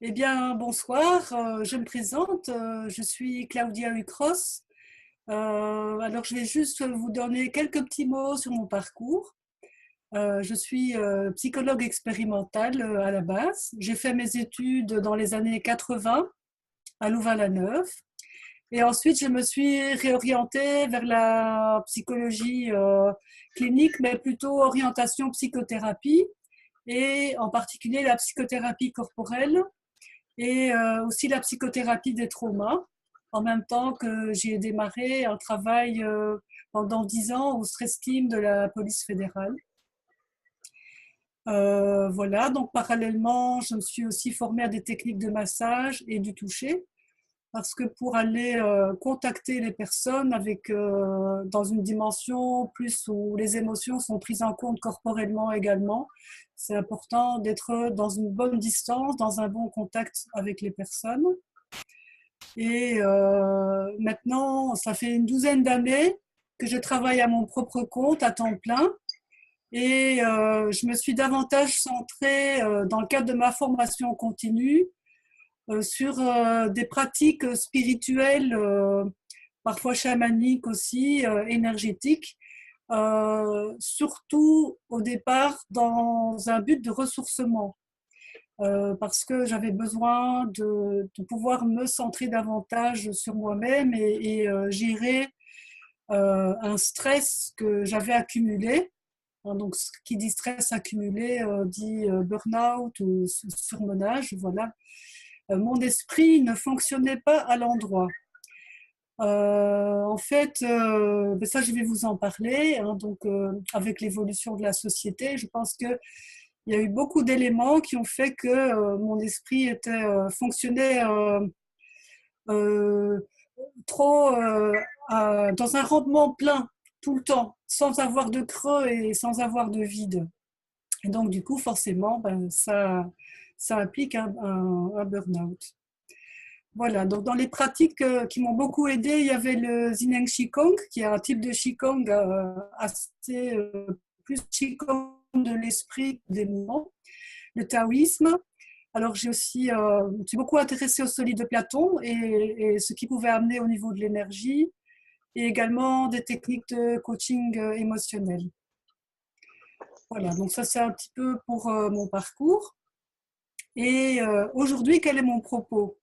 Eh bien, bonsoir, je me présente, je suis Claudia Ucros. Alors, je vais juste vous donner quelques petits mots sur mon parcours. Je suis psychologue expérimentale à la base. J'ai fait mes études dans les années 80 à Louvain-la-Neuve. Et ensuite, je me suis réorientée vers la psychologie clinique, mais plutôt orientation psychothérapie, et en particulier la psychothérapie corporelle et aussi la psychothérapie des traumas, en même temps que j'ai démarré un travail pendant 10 ans au stress team de la police fédérale. Voilà, donc parallèlement, je me suis aussi formée à des techniques de massage et du toucher, parce que pour aller contacter les personnes avec, dans une dimension plus où les émotions sont prises en compte corporellement également, c'est important d'être dans une bonne distance, dans un bon contact avec les personnes. Et maintenant, ça fait une douzaine d'années que je travaille à mon propre compte à temps plein. Et je me suis davantage centrée dans le cadre de ma formation continue sur des pratiques spirituelles, parfois chamaniques aussi, énergétiques, surtout au départ dans un but de ressourcement. Parce que j'avais besoin de pouvoir me centrer davantage sur moi-même et gérer un stress que j'avais accumulé. Donc, ce qui dit stress accumulé dit burn-out ou surmenage. Voilà. Mon esprit ne fonctionnait pas à l'endroit. En fait, ben ça, je vais vous en parler. Hein, donc, avec l'évolution de la société, je pense que il y a eu beaucoup d'éléments qui ont fait que mon esprit fonctionnait euh, trop dans un rendement plein tout le temps, sans avoir de creux et sans avoir de vide. Et donc, du coup, forcément, ben, ça implique un burn-out. Voilà, donc dans les pratiques qui m'ont beaucoup aidé, il y avait le Zineng Qigong, qui est un type de Qigong assez plus Qigong de l'esprit des mouvements. Le taoïsme. Alors j'ai aussi suis beaucoup intéressée au solide de Platon et ce qui pouvait amener au niveau de l'énergie et également des techniques de coaching émotionnel. Voilà, donc ça c'est un petit peu pour mon parcours. Et aujourd'hui, quel est mon propos?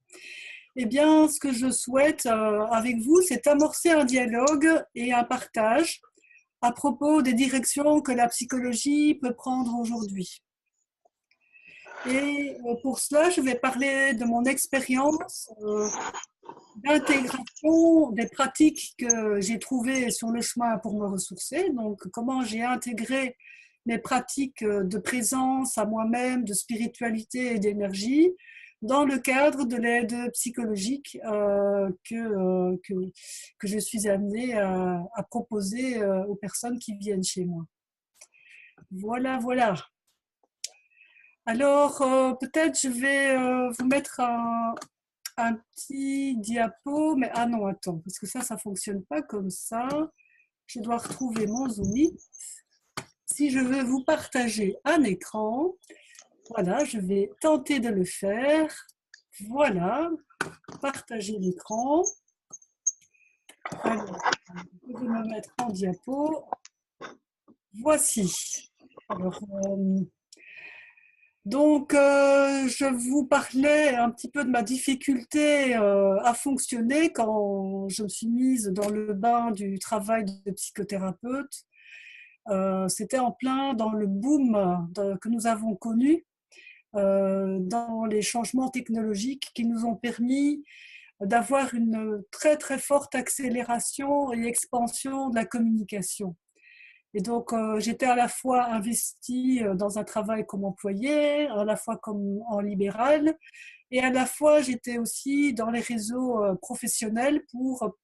Eh bien, ce que je souhaite avec vous, c'est amorcer un dialogue et un partage à propos des directions que la psychologie peut prendre aujourd'hui. Et pour cela, je vais parler de mon expérience d'intégration des pratiques que j'ai trouvées sur le chemin pour me ressourcer. Donc, comment j'ai intégré mes pratiques de présence à moi-même, de spiritualité et d'énergie dans le cadre de l'aide psychologique que je suis amenée à proposer aux personnes qui viennent chez moi. Voilà, voilà. Alors, peut-être je vais vous mettre un petit diapo, mais ah non, attends, parce que ça ne fonctionne pas comme ça. Je dois retrouver mon Zoom. Si je veux vous partager un écran, voilà, je vais tenter de le faire. Voilà, partager l'écran. Alors, je vais me mettre en diapo. Voici. Alors, donc, je vous parlais un petit peu de ma difficulté à fonctionner quand je me suis mise dans le bain du travail de psychothérapeute. C'était en plein dans le boom que nous avons connu, dans les changements technologiques qui nous ont permis d'avoir une très très forte accélération et expansion de la communication. Et donc, j'étais à la fois investie dans un travail comme employée, à la fois comme en libéral, et à la fois j'étais aussi dans les réseaux professionnels pour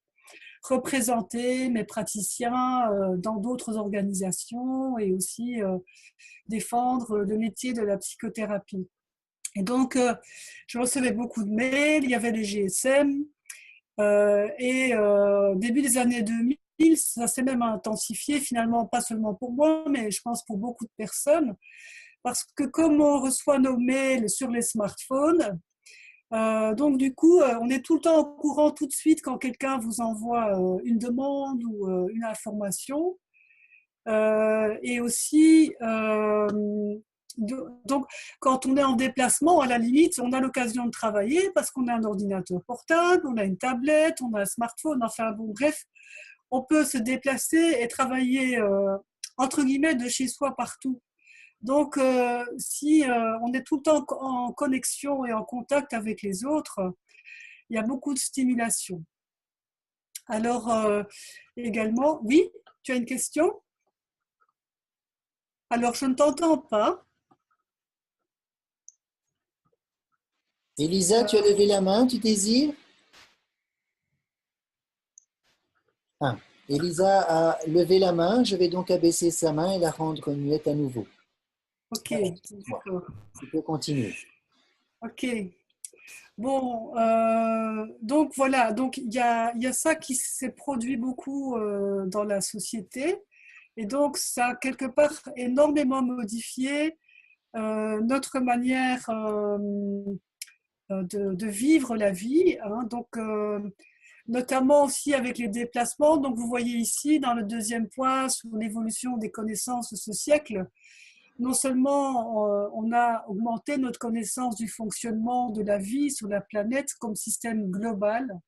représenter mes praticiens dans d'autres organisations et aussi défendre le métier de la psychothérapie. Et donc, je recevais beaucoup de mails, il y avait les GSM, et début des années 2000, ça s'est même intensifié finalement, pas seulement pour moi, mais je pense pour beaucoup de personnes, parce que comme on reçoit nos mails sur les smartphones, Donc du coup, on est tout le temps au courant tout de suite quand quelqu'un vous envoie une demande ou une information. Et aussi, donc, quand on est en déplacement, à la limite, on a l'occasion de travailler parce qu'on a un ordinateur portable, on a une tablette, on a un smartphone, enfin bon, bref, on peut se déplacer et travailler, entre guillemets, de chez soi partout. Donc, si on est tout le temps en connexion et en contact avec les autres, il y a beaucoup de stimulation. Alors, également, oui, tu as une question? Alors, je ne t'entends pas. Elisa, tu as levé la main, tu désires? Ah, Elisa a levé la main, je vais donc abaisser sa main et la rendre muette à nouveau. Ok, Moi, d'accord. tu peux continuer. Ok. Bon, donc voilà, donc il y a ça qui s'est produit beaucoup dans la société, et donc ça a quelque part énormément modifié notre manière de vivre la vie, hein. Donc, notamment aussi avec les déplacements. Donc, vous voyez ici dans le deuxième point sur l'évolution des connaissances ce siècle, non seulement on a augmenté notre connaissance du fonctionnement de la vie sur la planète comme système global,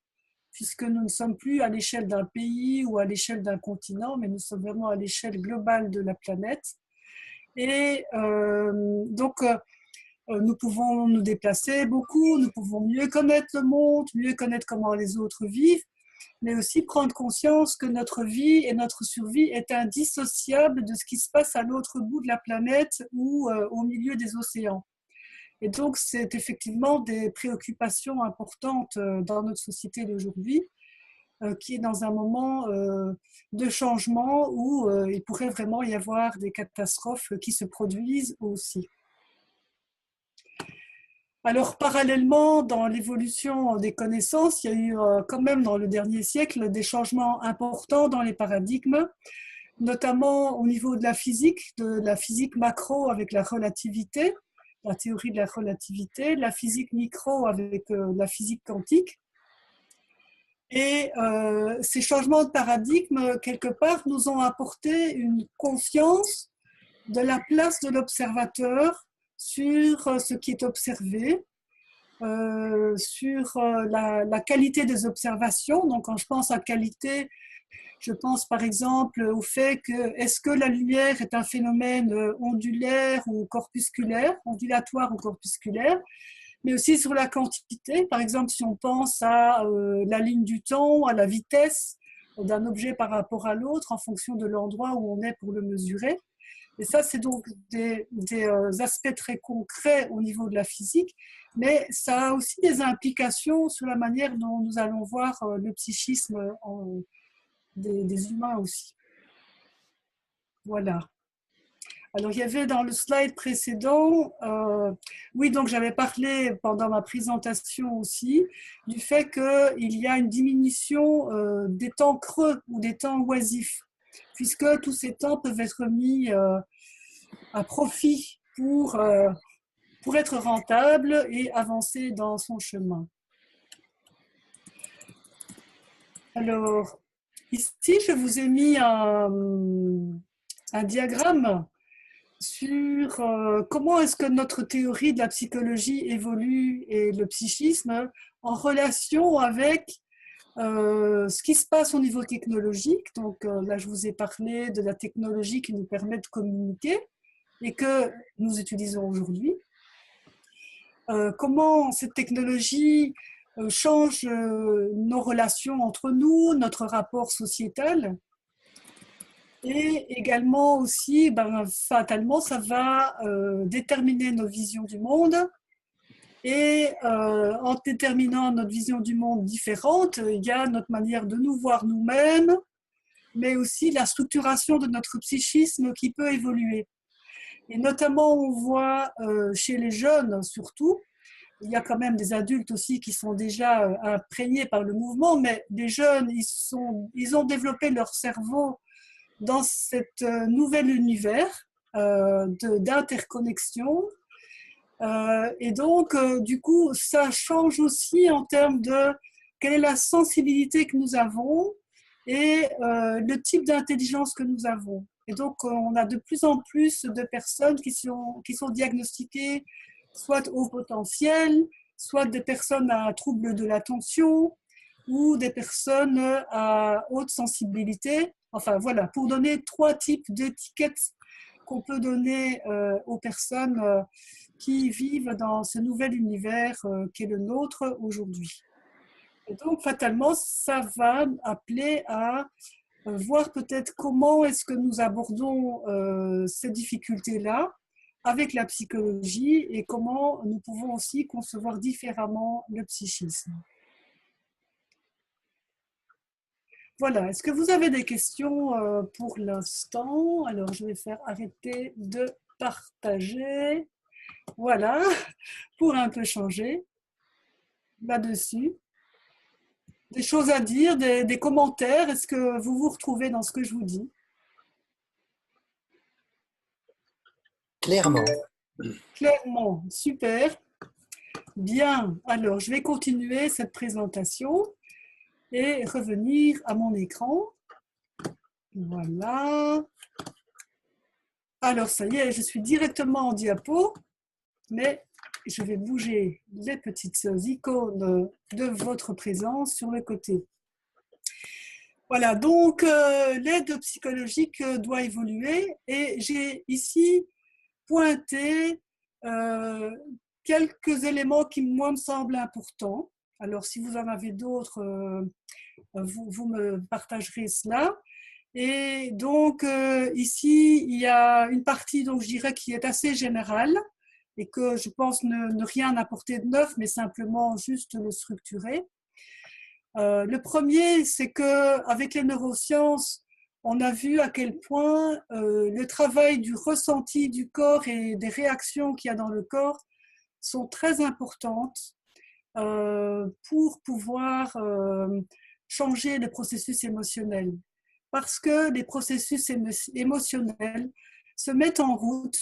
puisque nous ne sommes plus à l'échelle d'un pays ou à l'échelle d'un continent, mais nous sommes vraiment à l'échelle globale de la planète. Et donc, nous pouvons nous déplacer beaucoup, nous pouvons mieux connaître le monde, mieux connaître comment les autres vivent, mais aussi prendre conscience que notre vie et notre survie est indissociable de ce qui se passe à l'autre bout de la planète ou au milieu des océans. Et donc, c'est effectivement des préoccupations importantes dans notre société d'aujourd'hui, qui est dans un moment de changement où il pourrait vraiment y avoir des catastrophes qui se produisent aussi. Alors, parallèlement, dans l'évolution des connaissances, il y a eu quand même dans le dernier siècle des changements importants dans les paradigmes, notamment au niveau de la physique macro avec la relativité, la théorie de la relativité, la physique micro avec la physique quantique. Et ces changements de paradigme, quelque part, nous ont apporté une conscience de la place de l'observateur sur ce qui est observé, sur la qualité des observations. Donc, quand je pense à qualité, je pense par exemple au fait que est-ce que la lumière est un phénomène ondulaire ou corpusculaire, ondulatoire ou corpusculaire, mais aussi sur la quantité. Par exemple, si on pense à la ligne du temps, à la vitesse d'un objet par rapport à l'autre en fonction de l'endroit où on est pour le mesurer. Et ça, c'est donc des aspects très concrets au niveau de la physique, mais ça a aussi des implications sur la manière dont nous allons voir le psychisme des humains aussi. Voilà. Alors, il y avait dans le slide précédent, oui, donc j'avais parlé pendant ma présentation aussi du fait qu'il y a une diminution des temps creux ou des temps oisifs, puisque tous ces temps peuvent être mis à profit pour être rentable et avancer dans son chemin. Alors, ici, je vous ai mis un diagramme sur comment est-ce que notre théorie de la psychologie évolue et le psychisme en relation avec ce qui se passe au niveau technologique. Donc là, je vous ai parlé de la technologie qui nous permet de communiquer et que nous utilisons aujourd'hui. Comment cette technologie change nos relations entre nous, notre rapport sociétal. Et également aussi, fatalement, ça va déterminer nos visions du monde. Et en déterminant notre vision du monde différente, il y a notre manière de nous voir nous-mêmes, mais aussi la structuration de notre psychisme qui peut évoluer. Et notamment, on voit chez les jeunes surtout, il y a quand même des adultes aussi qui sont déjà imprégnés par le mouvement, mais les jeunes, ils ont développé leur cerveau dans cet nouvel univers d'interconnexion Et donc, du coup, ça change aussi en termes de quelle est la sensibilité que nous avons et le type d'intelligence que nous avons. Et donc, on a de plus en plus de personnes qui sont diagnostiquées soit au potentiel, soit des personnes à trouble de l'attention ou des personnes à haute sensibilité. Enfin, voilà, pour donner trois types d'étiquettes qu'on peut donner aux personnes qui vivent dans ce nouvel univers qui est le nôtre aujourd'hui. Et donc, fatalement, ça va appeler à voir peut-être comment est-ce que nous abordons ces difficultés-là avec la psychologie et comment nous pouvons aussi concevoir différemment le psychisme. Voilà, est-ce que vous avez des questions pour l'instant? Alors, je vais faire arrêter de partager. Voilà, pour un peu changer là-dessus. Des choses à dire, des commentaires. Est-ce que vous vous retrouvez dans ce que je vous dis? Clairement. Clairement, super. Bien, alors je vais continuer cette présentation et revenir à mon écran. Voilà. Alors ça y est, je suis directement en diapo, mais je vais bouger les petites icônes de votre présence sur le côté. Voilà, donc l'aide psychologique doit évoluer et j'ai ici pointé quelques éléments qui, moi, me semblent importants. Alors, si vous en avez d'autres, vous me partagerez cela. Et donc, ici, il y a une partie, donc, je dirais, qui est assez générale et que je pense ne rien apporter de neuf, mais simplement juste le structurer. Le premier, c'est qu'avec les neurosciences, on a vu à quel point le travail du ressenti du corps et des réactions qu'il y a dans le corps sont très importantes pour pouvoir changer les processus émotionnels. Parce que les processus émotionnels se mettent en route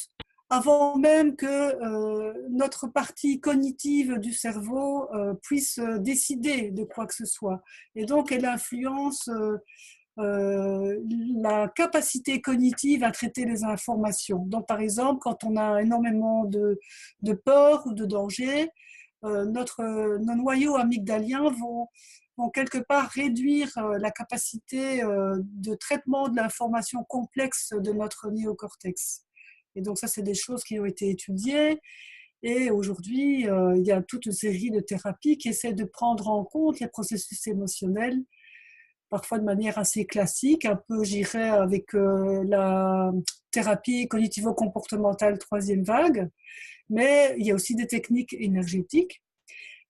avant même que notre partie cognitive du cerveau puisse décider de quoi que ce soit. Et donc, elle influence la capacité cognitive à traiter les informations. Donc, par exemple, quand on a énormément de peur ou de danger, nos noyaux amygdaliens vont quelque part réduire la capacité de traitement de l'information complexe de notre néocortex. Et donc ça, c'est des choses qui ont été étudiées. Et aujourd'hui, il y a toute une série de thérapies qui essaient de prendre en compte les processus émotionnels, parfois de manière assez classique, un peu, j'irais, avec la thérapie cognitivo-comportementale troisième vague. Mais il y a aussi des techniques énergétiques.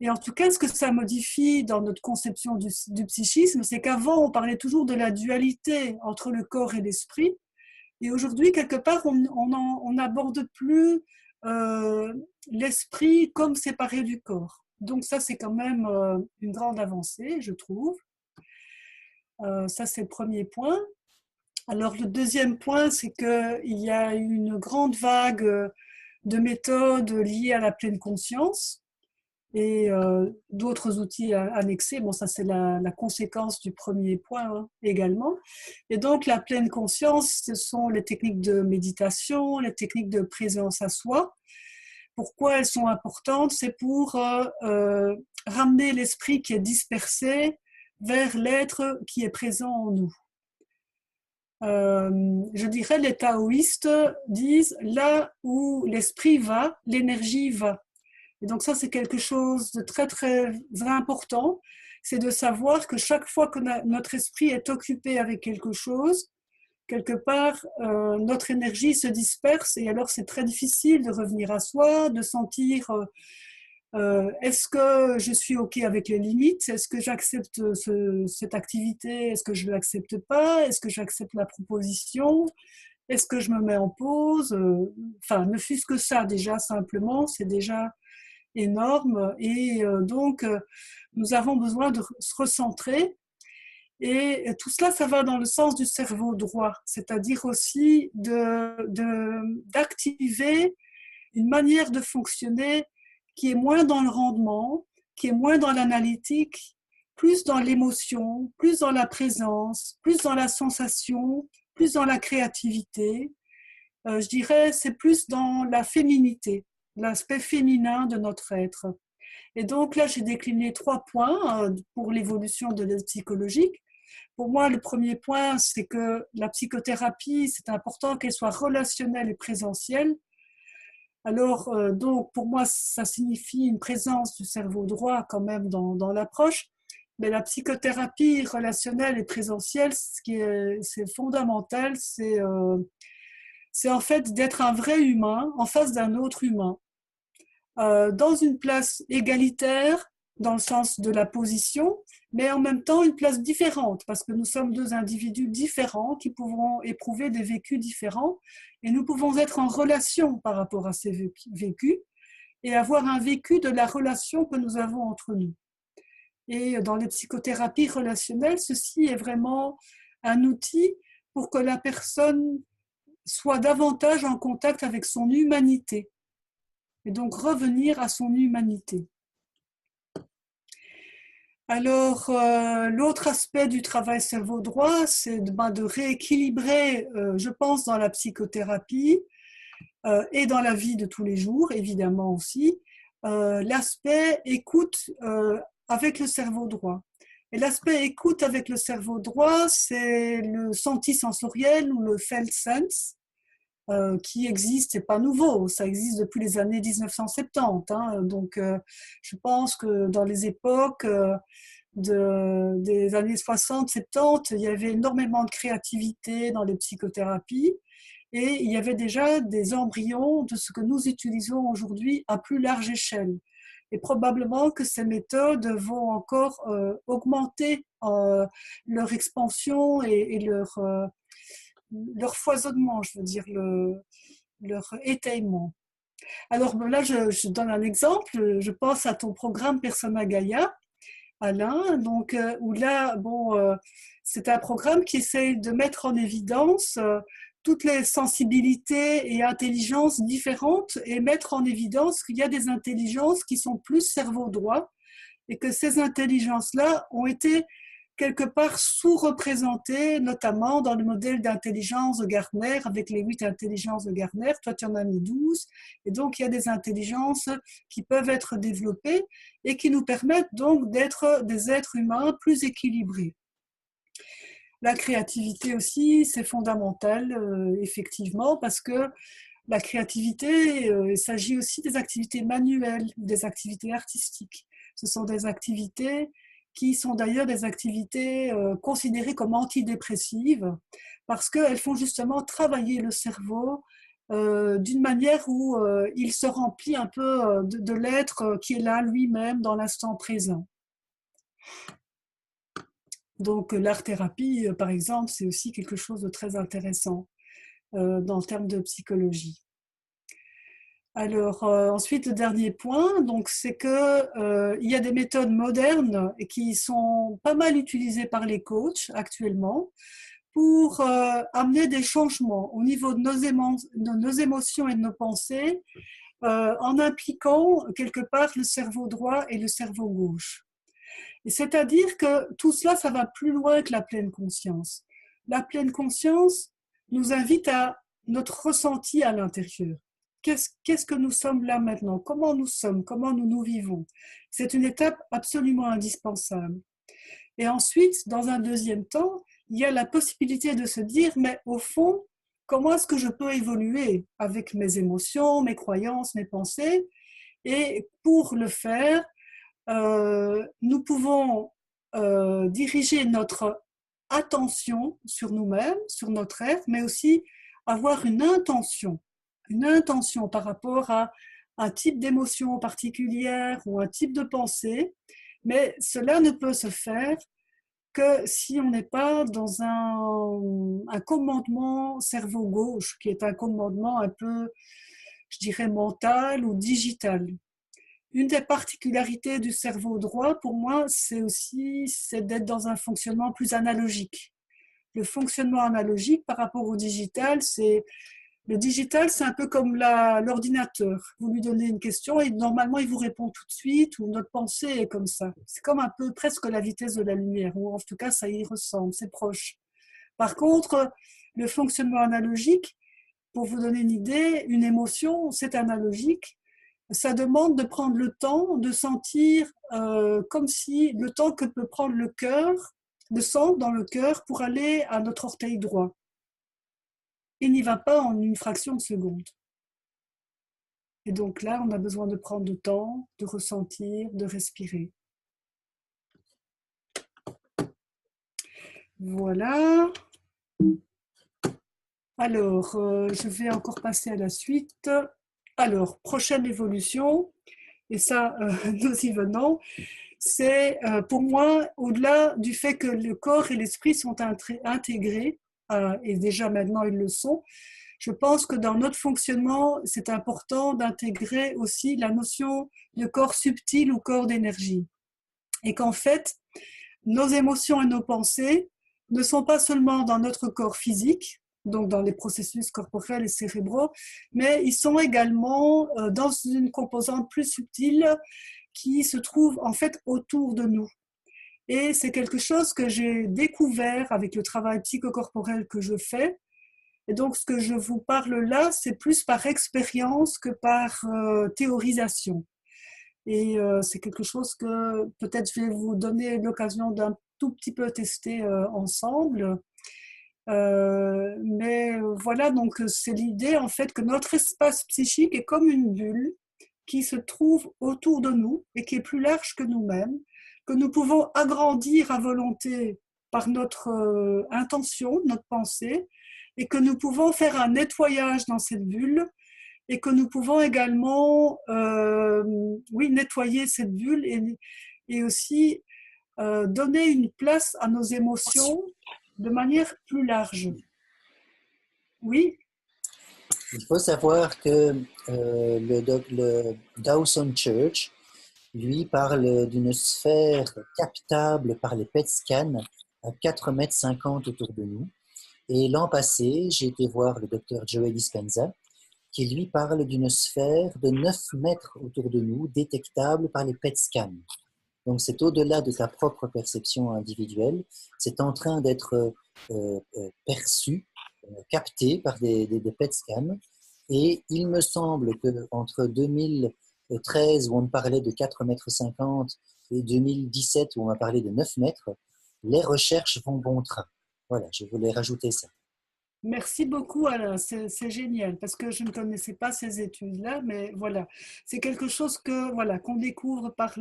Et en tout cas, ce que ça modifie dans notre conception du psychisme, c'est qu'avant, on parlait toujours de la dualité entre le corps et l'esprit. Et aujourd'hui, quelque part, on n'aborde plus l'esprit comme séparé du corps. Donc ça, c'est quand même une grande avancée, je trouve. Ça, c'est le premier point. Alors, le deuxième point, c'est qu'il y a une grande vague de méthodes liées à la pleine conscience et d'autres outils annexés. Bon, ça, c'est la conséquence du premier point hein, également. Et donc, la pleine conscience, ce sont les techniques de méditation, les techniques de présence à soi. Pourquoi elles sont importantes? C'est pour ramener l'esprit qui est dispersé vers l'être qui est présent en nous. Je dirais, les taoïstes disent là où l'esprit va, l'énergie va. Et donc ça, c'est quelque chose de très, très important. C'est de savoir que chaque fois que notre esprit est occupé avec quelque chose, quelque part, notre énergie se disperse et alors c'est très difficile de revenir à soi, de sentir est-ce que je suis OK avec les limites? Est-ce que j'accepte cette activité? Est-ce que je ne l'accepte pas? Est-ce que j'accepte la proposition? Est-ce que je me mets en pause? Enfin, ne fût-ce que ça déjà, simplement, c'est déjà énorme. Et donc, nous avons besoin de se recentrer. Et tout cela, ça va dans le sens du cerveau droit, c'est-à-dire aussi d'activer une manière de fonctionner qui est moins dans le rendement, qui est moins dans l'analytique, plus dans l'émotion, plus dans la présence, plus dans la sensation, plus dans la créativité. Je dirais, c'est plus dans la féminité, l'aspect féminin de notre être. Et donc là, j'ai décliné 3 points pour l'évolution de l'aide psychologique. Pour moi, le premier point, c'est que la psychothérapie, c'est important qu'elle soit relationnelle et présentielle. Alors, donc, pour moi, ça signifie une présence du cerveau droit quand même dans l'approche. Mais la psychothérapie relationnelle et présentielle, c'est fondamental, c'est en fait d'être un vrai humain en face d'un autre humain, dans une place égalitaire, dans le sens de la position, mais en même temps une place différente, parce que nous sommes 2 individus différents qui pouvons éprouver des vécus différents, et nous pouvons être en relation par rapport à ces vécus, et avoir un vécu de la relation que nous avons entre nous. Et dans les psychothérapies relationnelles, ceci est vraiment un outil pour que la personne soit davantage en contact avec son humanité, et donc revenir à son humanité. Alors, l'autre aspect du travail cerveau droit, c'est de rééquilibrer, je pense, dans la psychothérapie et dans la vie de tous les jours, évidemment aussi, l'aspect écoute avec le cerveau droit. Et l'aspect écoute avec le cerveau droit, c'est le senti sensoriel ou le felt sense, qui existe, c'est pas nouveau, ça existe depuis les années 1970. Hein, donc, je pense que dans les époques des années 60-70, il y avait énormément de créativité dans les psychothérapies et il y avait déjà des embryons de ce que nous utilisons aujourd'hui à plus large échelle. Et probablement que ces méthodes vont encore augmenter leur expansion et leur foisonnement, je veux dire, leur étayement. Alors là, je donne un exemple. Je pense à ton programme Persona Gaia, Alain, donc, où là, bon, c'est un programme qui essaie de mettre en évidence toutes les sensibilités et intelligences différentes et mettre en évidence qu'il y a des intelligences qui sont plus cerveau droit et que ces intelligences-là ont été quelque part sous-représentées, notamment dans le modèle d'intelligence de Gartner, avec les 8 intelligences de Gartner. Toi, tu en as mis 12. Et donc, il y a des intelligences qui peuvent être développées et qui nous permettent donc d'être des êtres humains plus équilibrés. La créativité aussi, c'est fondamental, effectivement, parce que la créativité, il s'agit aussi des activités manuelles, des activités artistiques. Ce sont des activités qui sont d'ailleurs des activités considérées comme antidépressives, parce qu'elles font justement travailler le cerveau d'une manière où il se remplit un peu de l'être qui est là lui-même dans l'instant présent. Donc l'art-thérapie, par exemple, c'est aussi quelque chose de très intéressant dans le terme de psychologie. Alors ensuite, le dernier point, donc, c'est que il y a des méthodes modernes qui sont pas mal utilisées par les coachs actuellement pour amener des changements au niveau de nos émotions et de nos pensées en impliquant quelque part le cerveau droit et le cerveau gauche. Et c'est-à-dire que tout cela, ça va plus loin que la pleine conscience. La pleine conscience nous invite à notre ressenti à l'intérieur. Qu'est-ce que nous sommes là maintenant? Comment nous sommes? Comment nous vivons? C'est une étape absolument indispensable. Et ensuite, dans un deuxième temps, il y a la possibilité de se dire, mais au fond, comment est-ce que je peux évoluer avec mes émotions, mes croyances, mes pensées? Et pour le faire, nous pouvons diriger notre attention sur nous-mêmes, sur notre être, mais aussi avoir une intention par rapport à un type d'émotion particulière ou un type de pensée, mais cela ne peut se faire que si on n'est pas dans un commandement cerveau gauche, qui est un commandement un peu, je dirais, mental ou digital. Une des particularités du cerveau droit, pour moi, c'est d'être dans un fonctionnement plus analogique. Le fonctionnement analogique par rapport au digital, c'est Le digital, c'est un peu comme l'ordinateur. Vous lui donnez une question et normalement, il vous répond tout de suite, ou notre pensée est comme ça. C'est comme un peu presque la vitesse de la lumière, ou en tout cas, ça y ressemble, c'est proche. Par contre, le fonctionnement analogique, pour vous donner une idée, une émotion, c'est analogique. Ça demande de prendre le temps, de sentir comme si le temps que peut prendre le cœur, le sang dans le cœur pour aller à notre orteil droit. Il n'y va pas en une fraction de seconde. Et donc là, on a besoin de prendre le temps, de ressentir, de respirer. Voilà. Alors, je vais encore passer à la suite. Alors, prochaine évolution, et ça, nous y venons, c'est pour moi, au-delà du fait que le corps et l'esprit sont intégrés, et déjà maintenant ils le sont, je pense que dans notre fonctionnement, c'est important d'intégrer aussi la notion de corps subtil ou corps d'énergie. Et qu'en fait, nos émotions et nos pensées ne sont pas seulement dans notre corps physique, donc dans les processus corporels et cérébraux, mais ils sont également dans une composante plus subtile qui se trouve en fait autour de nous. Et c'est quelque chose que j'ai découvert avec le travail psychocorporel que je fais. Et donc, ce que je vous parle là, c'est plus par expérience que par théorisation. Et c'est quelque chose que peut-être je vais vous donner l'occasion d'un tout petit peu tester ensemble. Mais voilà, donc c'est l'idée en fait que notre espace psychique est comme une bulle qui se trouve autour de nous et qui est plus large que nous-mêmes, que nous pouvons agrandir à volonté par notre intention, notre pensée, et que nous pouvons faire un nettoyage dans cette bulle et que nous pouvons également oui, nettoyer cette bulle et aussi donner une place à nos émotions de manière plus large. Oui. Il faut savoir que le Dawson Church, lui, parle d'une sphère captable par les PET scans à 4,50 m autour de nous. Et l'an passé, j'ai été voir le docteur Joey Dispenza, qui lui parle d'une sphère de 9 mètres autour de nous, détectable par les PET scans. Donc c'est au-delà de ta propre perception individuelle, c'est en train d'être perçu, capté par des PET scans. Et il me semble qu'entre 2013, où on parlait de 4,50 m, et 2017, où on a parlé de 9 mètres, les recherches vont bon train. Voilà, je voulais rajouter ça. Merci beaucoup Alain, c'est génial parce que je ne connaissais pas ces études-là, mais voilà, c'est quelque chose que voilà qu'on découvre par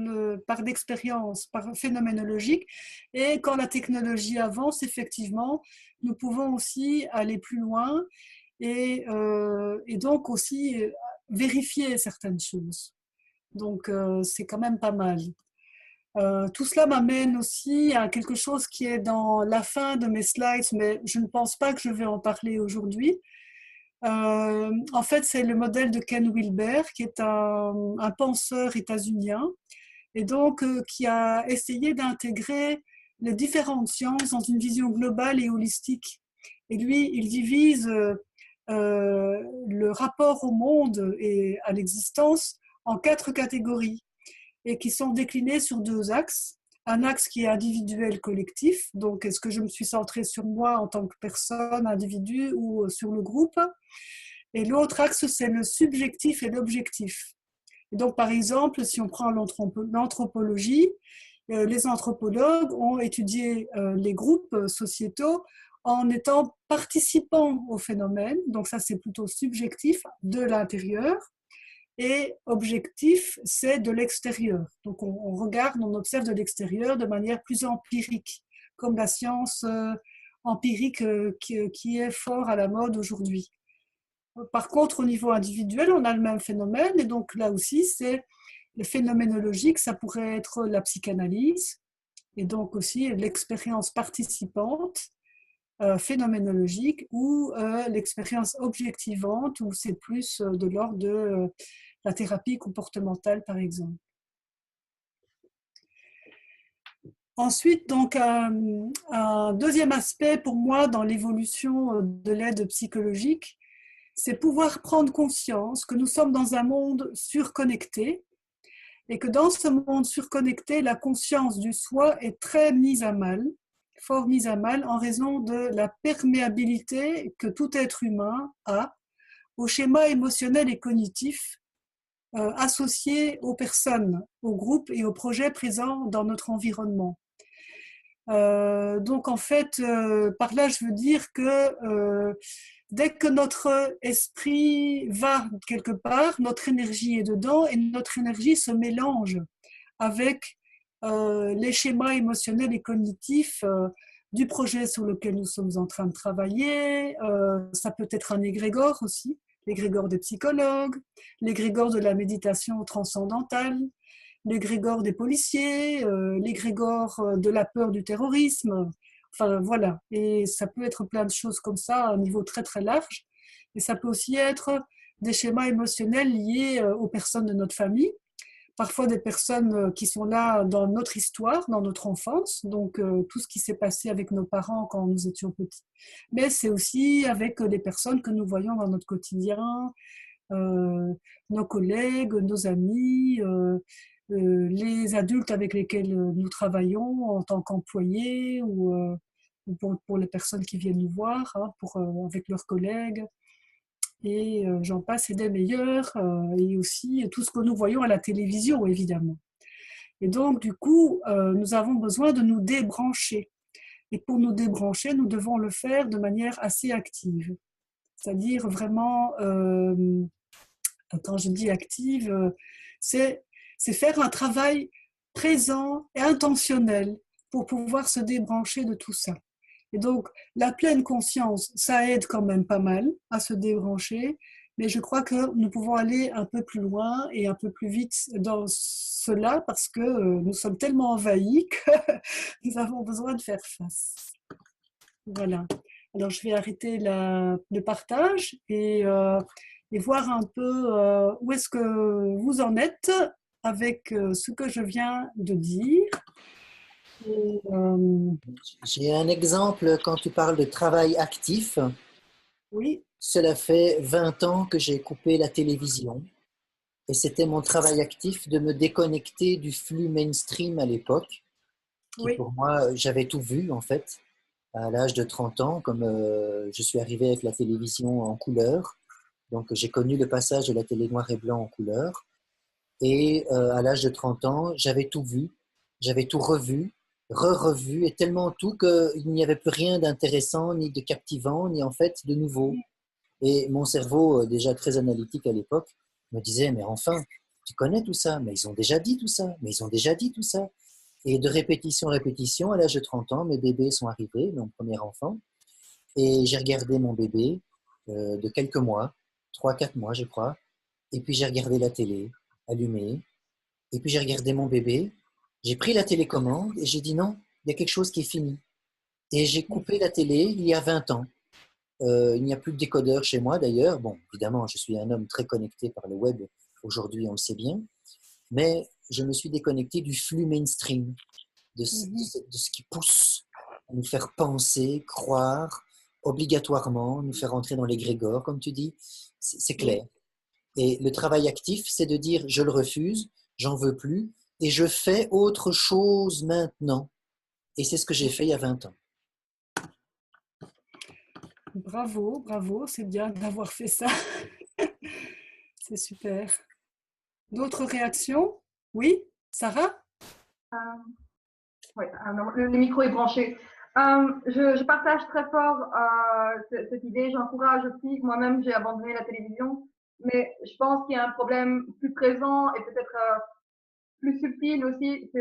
l'expérience, par phénoménologique, et quand la technologie avance, effectivement, nous pouvons aussi aller plus loin et donc aussi vérifier certaines choses. Donc c'est quand même pas mal. Tout cela m'amène aussi à quelque chose qui est dans la fin de mes slides, mais je ne pense pas que je vais en parler aujourd'hui. En fait, c'est le modèle de Ken Wilber, qui est un penseur états-unien, et donc qui a essayé d'intégrer les différentes sciences dans une vision globale et holistique. Et lui, il divise le rapport au monde et à l'existence en 4 catégories et qui sont déclinés sur 2 axes. Un axe qui est individuel-collectif, donc est-ce que je me suis centrée sur moi en tant que personne, individu ou sur le groupe. Et l'autre axe, c'est le subjectif et l'objectif. Et donc, par exemple, si on prend l'anthropologie, les anthropologues ont étudié les groupes sociétaux en étant participants au phénomène, donc ça c'est plutôt subjectif de l'intérieur, et objectif, c'est de l'extérieur. Donc on regarde, on observe de l'extérieur de manière plus empirique, comme la science empirique qui est fort à la mode aujourd'hui. Par contre, au niveau individuel, on a le même phénomène, et donc là aussi, c'est le phénoménologique, ça pourrait être la psychanalyse, et donc aussi l'expérience participante, phénoménologique, ou l'expérience objectivante, où c'est plus de l'ordre de la thérapie comportementale, par exemple. Ensuite, donc, un deuxième aspect pour moi dans l'évolution de l'aide psychologique, c'est pouvoir prendre conscience que nous sommes dans un monde surconnecté et que dans ce monde surconnecté, la conscience du soi est très mise à mal, fort mise à mal en raison de la perméabilité que tout être humain a aux schémas émotionnels et cognitifs associés aux personnes, aux groupes et aux projets présents dans notre environnement. Donc en fait, par là, je veux dire que dès que notre esprit va quelque part, notre énergie est dedans et notre énergie se mélange avec les schémas émotionnels et cognitifs du projet sur lequel nous sommes en train de travailler. Ça peut être un égrégore aussi, l'égrégore des psychologues, l'égrégore de la méditation transcendantale, l'égrégore des policiers, l'égrégore de la peur du terrorisme. Enfin, voilà. Et ça peut être plein de choses comme ça à un niveau très, très large. Et ça peut aussi être des schémas émotionnels liés aux personnes de notre famille. Parfois des personnes qui sont là dans notre histoire, dans notre enfance, donc tout ce qui s'est passé avec nos parents quand nous étions petits. Mais c'est aussi avec les personnes que nous voyons dans notre quotidien, euh, nos collègues, nos amis, les adultes avec lesquels nous travaillons en tant qu'employés ou pour les personnes qui viennent nous voir, hein, avec leurs collègues. Et j'en passe et des meilleurs, et aussi tout ce que nous voyons à la télévision, évidemment. Et donc, du coup, nous avons besoin de nous débrancher. Et pour nous débrancher, nous devons le faire de manière assez active. C'est-à-dire vraiment, quand je dis active, c'est faire un travail présent et intentionnel pour pouvoir se débrancher de tout ça. Et donc, la pleine conscience, ça aide quand même pas mal à se débrancher, mais je crois que nous pouvons aller un peu plus loin et un peu plus vite dans cela parce que nous sommes tellement envahis que nous avons besoin de faire face. Voilà. Alors, je vais arrêter le partage et voir un peu où est-ce que vous en êtes avec ce que je viens de dire. Et, J'ai un exemple quand tu parles de travail actif. oui, Cela fait 20 ans que j'ai coupé la télévision et c'était mon travail actif de me déconnecter du flux mainstream à l'époque, qui oui. pour moi, j'avais tout vu en fait. À l'âge de 30 ans, comme je suis arrivé avec la télévision en couleur, donc j'ai connu le passage de la télé noir et blanc en couleur. Et à l'âge de 30 ans, j'avais tout vu, j'avais tout revu, re-revu, et tellement tout qu'il n'y avait plus rien d'intéressant, ni de captivant, ni en fait de nouveau. Et mon cerveau, déjà très analytique à l'époque, me disait, mais enfin, tu connais tout ça, mais ils ont déjà dit tout ça, mais ils ont déjà dit tout ça. Et de répétition en répétition, à l'âge de 30 ans, mes bébés sont arrivés, mon premier enfant, et j'ai regardé mon bébé de quelques mois, 3 4 mois je crois, et puis j'ai regardé la télé allumée, et puis j'ai regardé mon bébé, j'ai pris la télécommande et j'ai dit non, il y a quelque chose qui est fini. Et j'ai coupé la télé il y a 20 ans. Il n'y a plus de décodeur chez moi d'ailleurs. Bon, évidemment, je suis un homme très connecté par le web. Aujourd'hui, on le sait bien. Mais je me suis déconnecté du flux mainstream, de ce qui pousse à nous faire penser, croire, obligatoirement, nous faire entrer dans l'égrégore, comme tu dis. C'est Oui, clair. Et le travail actif, c'est de dire je le refuse, j'en veux plus, et je fais autre chose maintenant. Et c'est ce que j'ai fait il y a 20 ans. bravo, bravo, c'est bien d'avoir fait ça. C'est super. D'autres réactions? Oui, Sarah? Euh, oui, non, le micro est branché. Je partage très fort cette idée. J'encourage aussi. Moi-même, j'ai abandonné la télévision, mais je pense qu'il y a un problème plus présent et peut-être plus subtil aussi.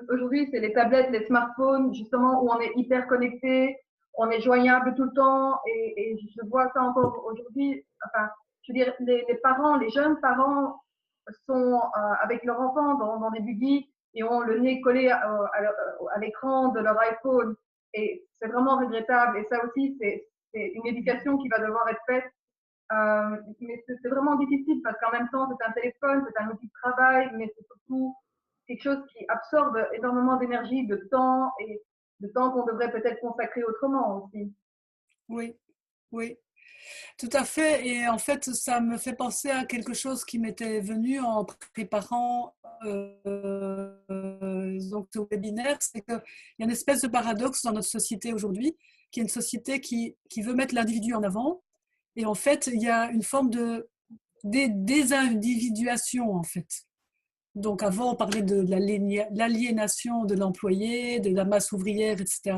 Aujourd'hui, c'est les tablettes, les smartphones, justement, où on est hyper connecté, on est joignable tout le temps, et je vois ça encore aujourd'hui. Enfin, je veux dire, les parents, les jeunes parents sont avec leurs enfants dans des buggy et ont le nez collé à l'écran de leur iPhone. Et c'est vraiment regrettable. Et ça aussi, c'est une éducation qui va devoir être faite. Mais c'est vraiment difficile parce qu'en même temps, c'est un téléphone, c'est un outil de travail, mais c'est surtout quelque chose qui absorbe énormément d'énergie, de temps et de temps qu'on devrait peut-être consacrer autrement aussi. Oui, oui. Tout à fait. Et en fait, ça me fait penser à quelque chose qui m'était venu en préparant donc ce webinaire. C'est qu'il y a une espèce de paradoxe dans notre société aujourd'hui, qui est une société qui veut mettre l'individu en avant. Et en fait, il y a une forme de désindividuation, en fait. Donc avant, on parlait de l'aliénation de l'employé, de la masse ouvrière, etc.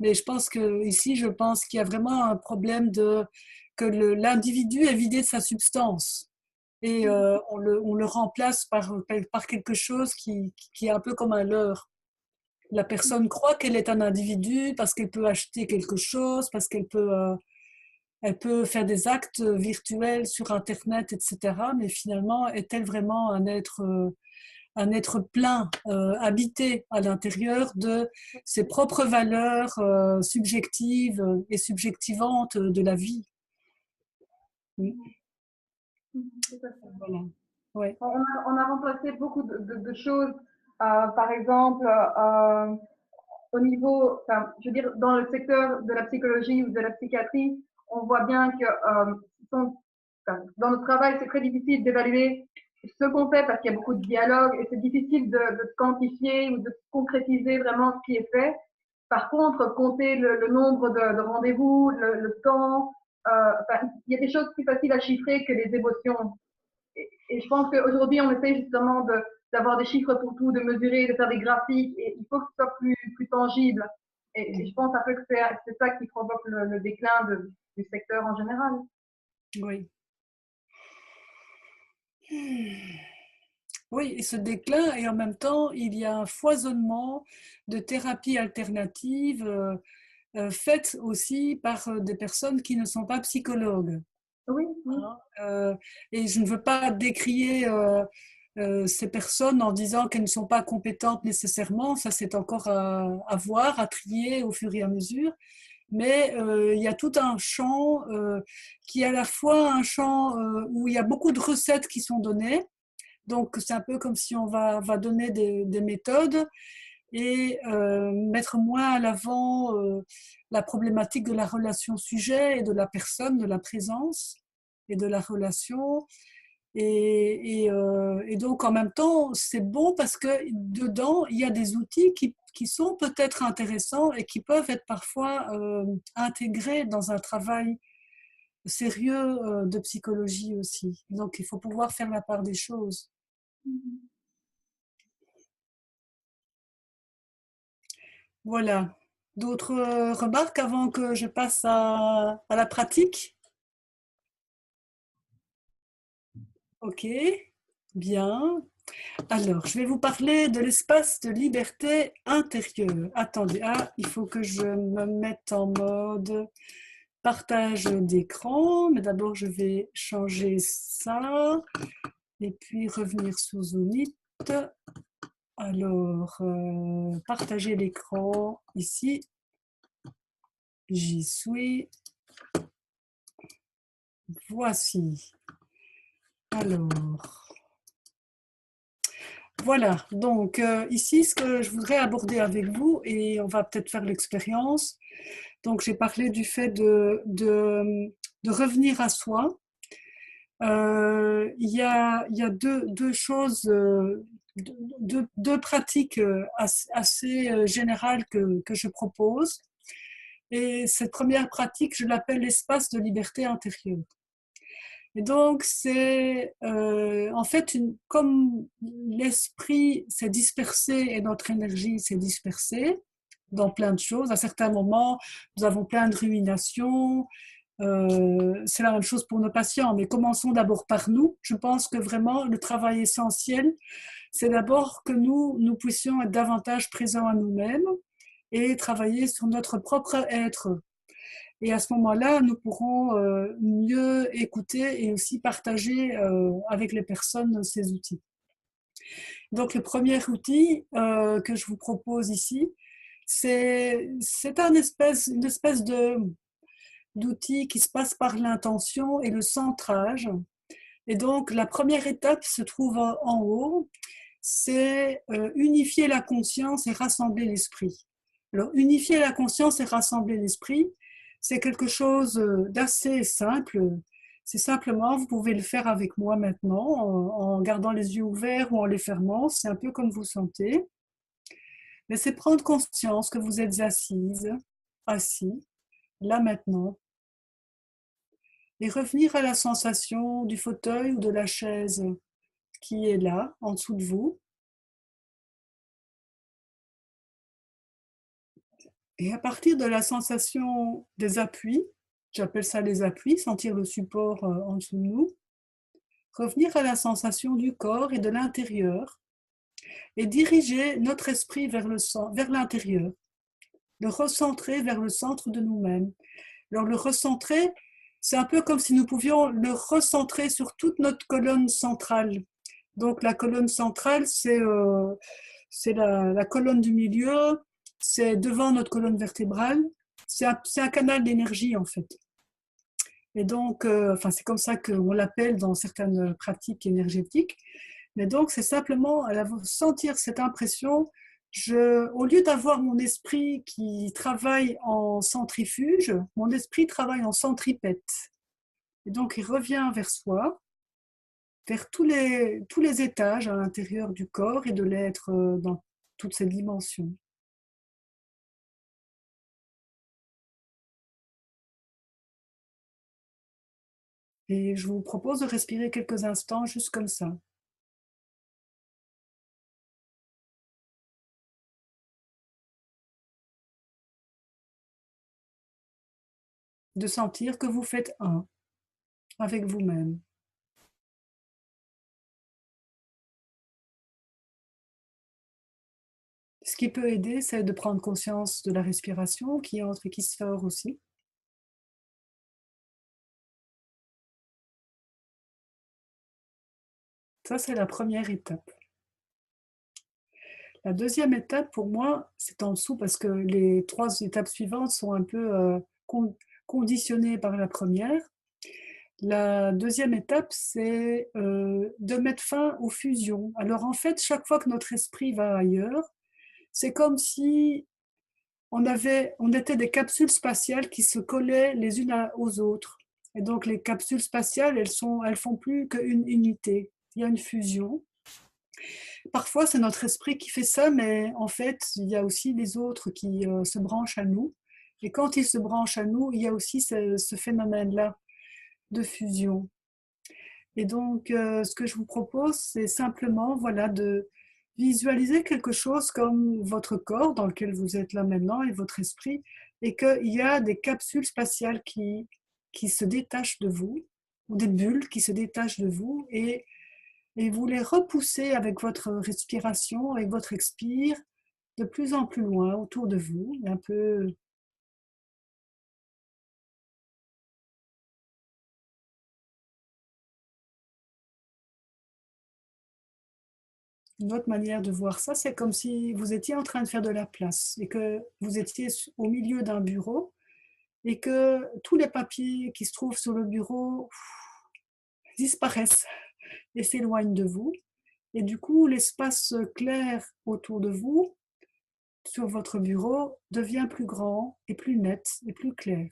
Mais je pense qu'il y a vraiment un problème que l'individu est vidé de sa substance. Et on le remplace par quelque chose qui est un peu comme un leurre. La personne croit qu'elle est un individu parce qu'elle peut acheter quelque chose, parce elle peut faire des actes virtuels sur Internet, etc. Mais finalement, est-elle vraiment un être plein, habité à l'intérieur de ses propres valeurs subjectives et subjectivantes de la vie? Tout à fait. Voilà. Ouais. On a remplacé beaucoup de choses. Par exemple, au niveau, enfin, je veux dire, dans le secteur de la psychologie ou de la psychiatrie, on voit bien que dans notre travail, c'est très difficile d'évaluer ce qu'on fait parce qu'il y a beaucoup de dialogue et c'est difficile de quantifier ou de concrétiser vraiment ce qui est fait. Par contre, compter le nombre de rendez-vous, le temps, enfin, il y a des choses plus faciles à chiffrer que les émotions. Et je pense qu'aujourd'hui, on essaie justement d'avoir des chiffres pour tout, de mesurer, de faire des graphiques, et il faut que ce soit plus tangible. Et je pense un peu que c'est ça qui provoque le déclin du secteur en général. Oui. Oui, et ce déclin, et en même temps, il y a un foisonnement de thérapies alternatives faites aussi par des personnes qui ne sont pas psychologues. Oui, oui. Et je ne veux pas décrier ces personnes en disant qu'elles ne sont pas compétentes nécessairement, ça c'est encore à voir, à trier au fur et à mesure, mais il y a tout un champ qui est à la fois un champ où il y a beaucoup de recettes qui sont données, donc c'est un peu comme si on va donner des méthodes et mettre moins à l'avant la problématique de la relation sujet et de la personne, de la présence et de la relation. Et donc en même temps, c'est bon parce que dedans, il y a des outils qui sont peut-être intéressants et qui peuvent être parfois intégrés dans un travail sérieux de psychologie aussi. Donc il faut pouvoir faire la part des choses. Voilà. D'autres remarques avant que je passe à la pratique? Ok, bien. Alors, je vais vous parler de l'espace de liberté intérieure. Attendez, il faut que je me mette en mode partage d'écran. Mais d'abord, je vais changer ça et puis revenir sur Zoom Meet. Alors, partager l'écran ici. J'y suis. Voici. Alors, voilà. Donc, ici, ce que je voudrais aborder avec vous, et on va peut-être faire l'expérience. Donc, j'ai parlé du fait de revenir à soi. Il y a deux choses, deux pratiques assez générales que je propose. Et cette première pratique, je l'appelle l'espace de liberté intérieure. Et donc, c'est en fait, comme l'esprit s'est dispersé et notre énergie s'est dispersée dans plein de choses, à certains moments, nous avons plein de ruminations. C'est la même chose pour nos patients, mais commençons d'abord par nous. Je pense que vraiment, le travail essentiel, c'est d'abord que nous puissions être davantage présents à nous-mêmes et travailler sur notre propre être. Et à ce moment-là, nous pourrons mieux écouter et aussi partager avec les personnes ces outils. Donc, le premier outil que je vous propose ici, c'est une espèce d'outil qui se passe par l'intention et le centrage. Et donc, la première étape se trouve en haut, c'est unifier la conscience et rassembler l'esprit. Alors, unifier la conscience et rassembler l'esprit, C'est quelque chose d'assez simple. C'est simplement, vous pouvez le faire avec moi maintenant, en gardant les yeux ouverts ou en les fermant, c'est un peu comme vous sentez. Mais c'est prendre conscience que vous êtes assise, assis, là maintenant, et revenir à la sensation du fauteuil ou de la chaise qui est là, en dessous de vous. Et à partir de la sensation des appuis, j'appelle ça les appuis, sentir le support en dessous de nous, revenir à la sensation du corps et de l'intérieur et diriger notre esprit vers l'intérieur, le recentrer vers le centre de nous-mêmes. Alors le recentrer, c'est un peu comme si nous pouvions le recentrer sur toute notre colonne centrale. Donc la colonne centrale, c'est la colonne du milieu, c'est devant notre colonne vertébrale, c'est un canal d'énergie en fait. Et donc, c'est comme ça qu'on l'appelle dans certaines pratiques énergétiques. Mais donc, c'est simplement à sentir cette impression, au lieu d'avoir mon esprit qui travaille en centrifuge, mon esprit travaille en centripète. Et donc, il revient vers soi, vers tous les étages à l'intérieur du corps et de l'être dans toutes ses dimensions. Et je vous propose de respirer quelques instants juste comme ça. De sentir que vous faites un avec vous-même. Ce qui peut aider, c'est de prendre conscience de la respiration qui entre et qui sort aussi. Ça, c'est la première étape. La deuxième étape, pour moi, c'est en dessous parce que les 3 étapes suivantes sont un peu conditionnées par la première. La deuxième étape, c'est de mettre fin aux fusions. Alors en fait, chaque fois que notre esprit va ailleurs, c'est comme si on était des capsules spatiales qui se collaient les unes aux autres. Et donc les capsules spatiales, elles font plus qu'une unité. Il y a une fusion. Parfois, c'est notre esprit qui fait ça, mais en fait, il y a aussi les autres qui se branchent à nous. Et quand ils se branchent à nous, il y a aussi ce phénomène-là de fusion. Et donc, ce que je vous propose, c'est simplement de visualiser quelque chose comme votre corps dans lequel vous êtes là maintenant et votre esprit, et qu'il y a des capsules spatiales qui se détachent de vous, ou des bulles qui se détachent de vous, et vous les repoussez avec votre respiration, avec votre expire, de plus en plus loin autour de vous, un peu. Une autre manière de voir ça, c'est comme si vous étiez en train de faire de la place et que vous étiez au milieu d'un bureau et que tous les papiers qui se trouvent sur le bureau disparaissent et s'éloignent de vous. Et du coup, l'espace clair autour de vous, sur votre bureau, devient plus grand et plus net et plus clair.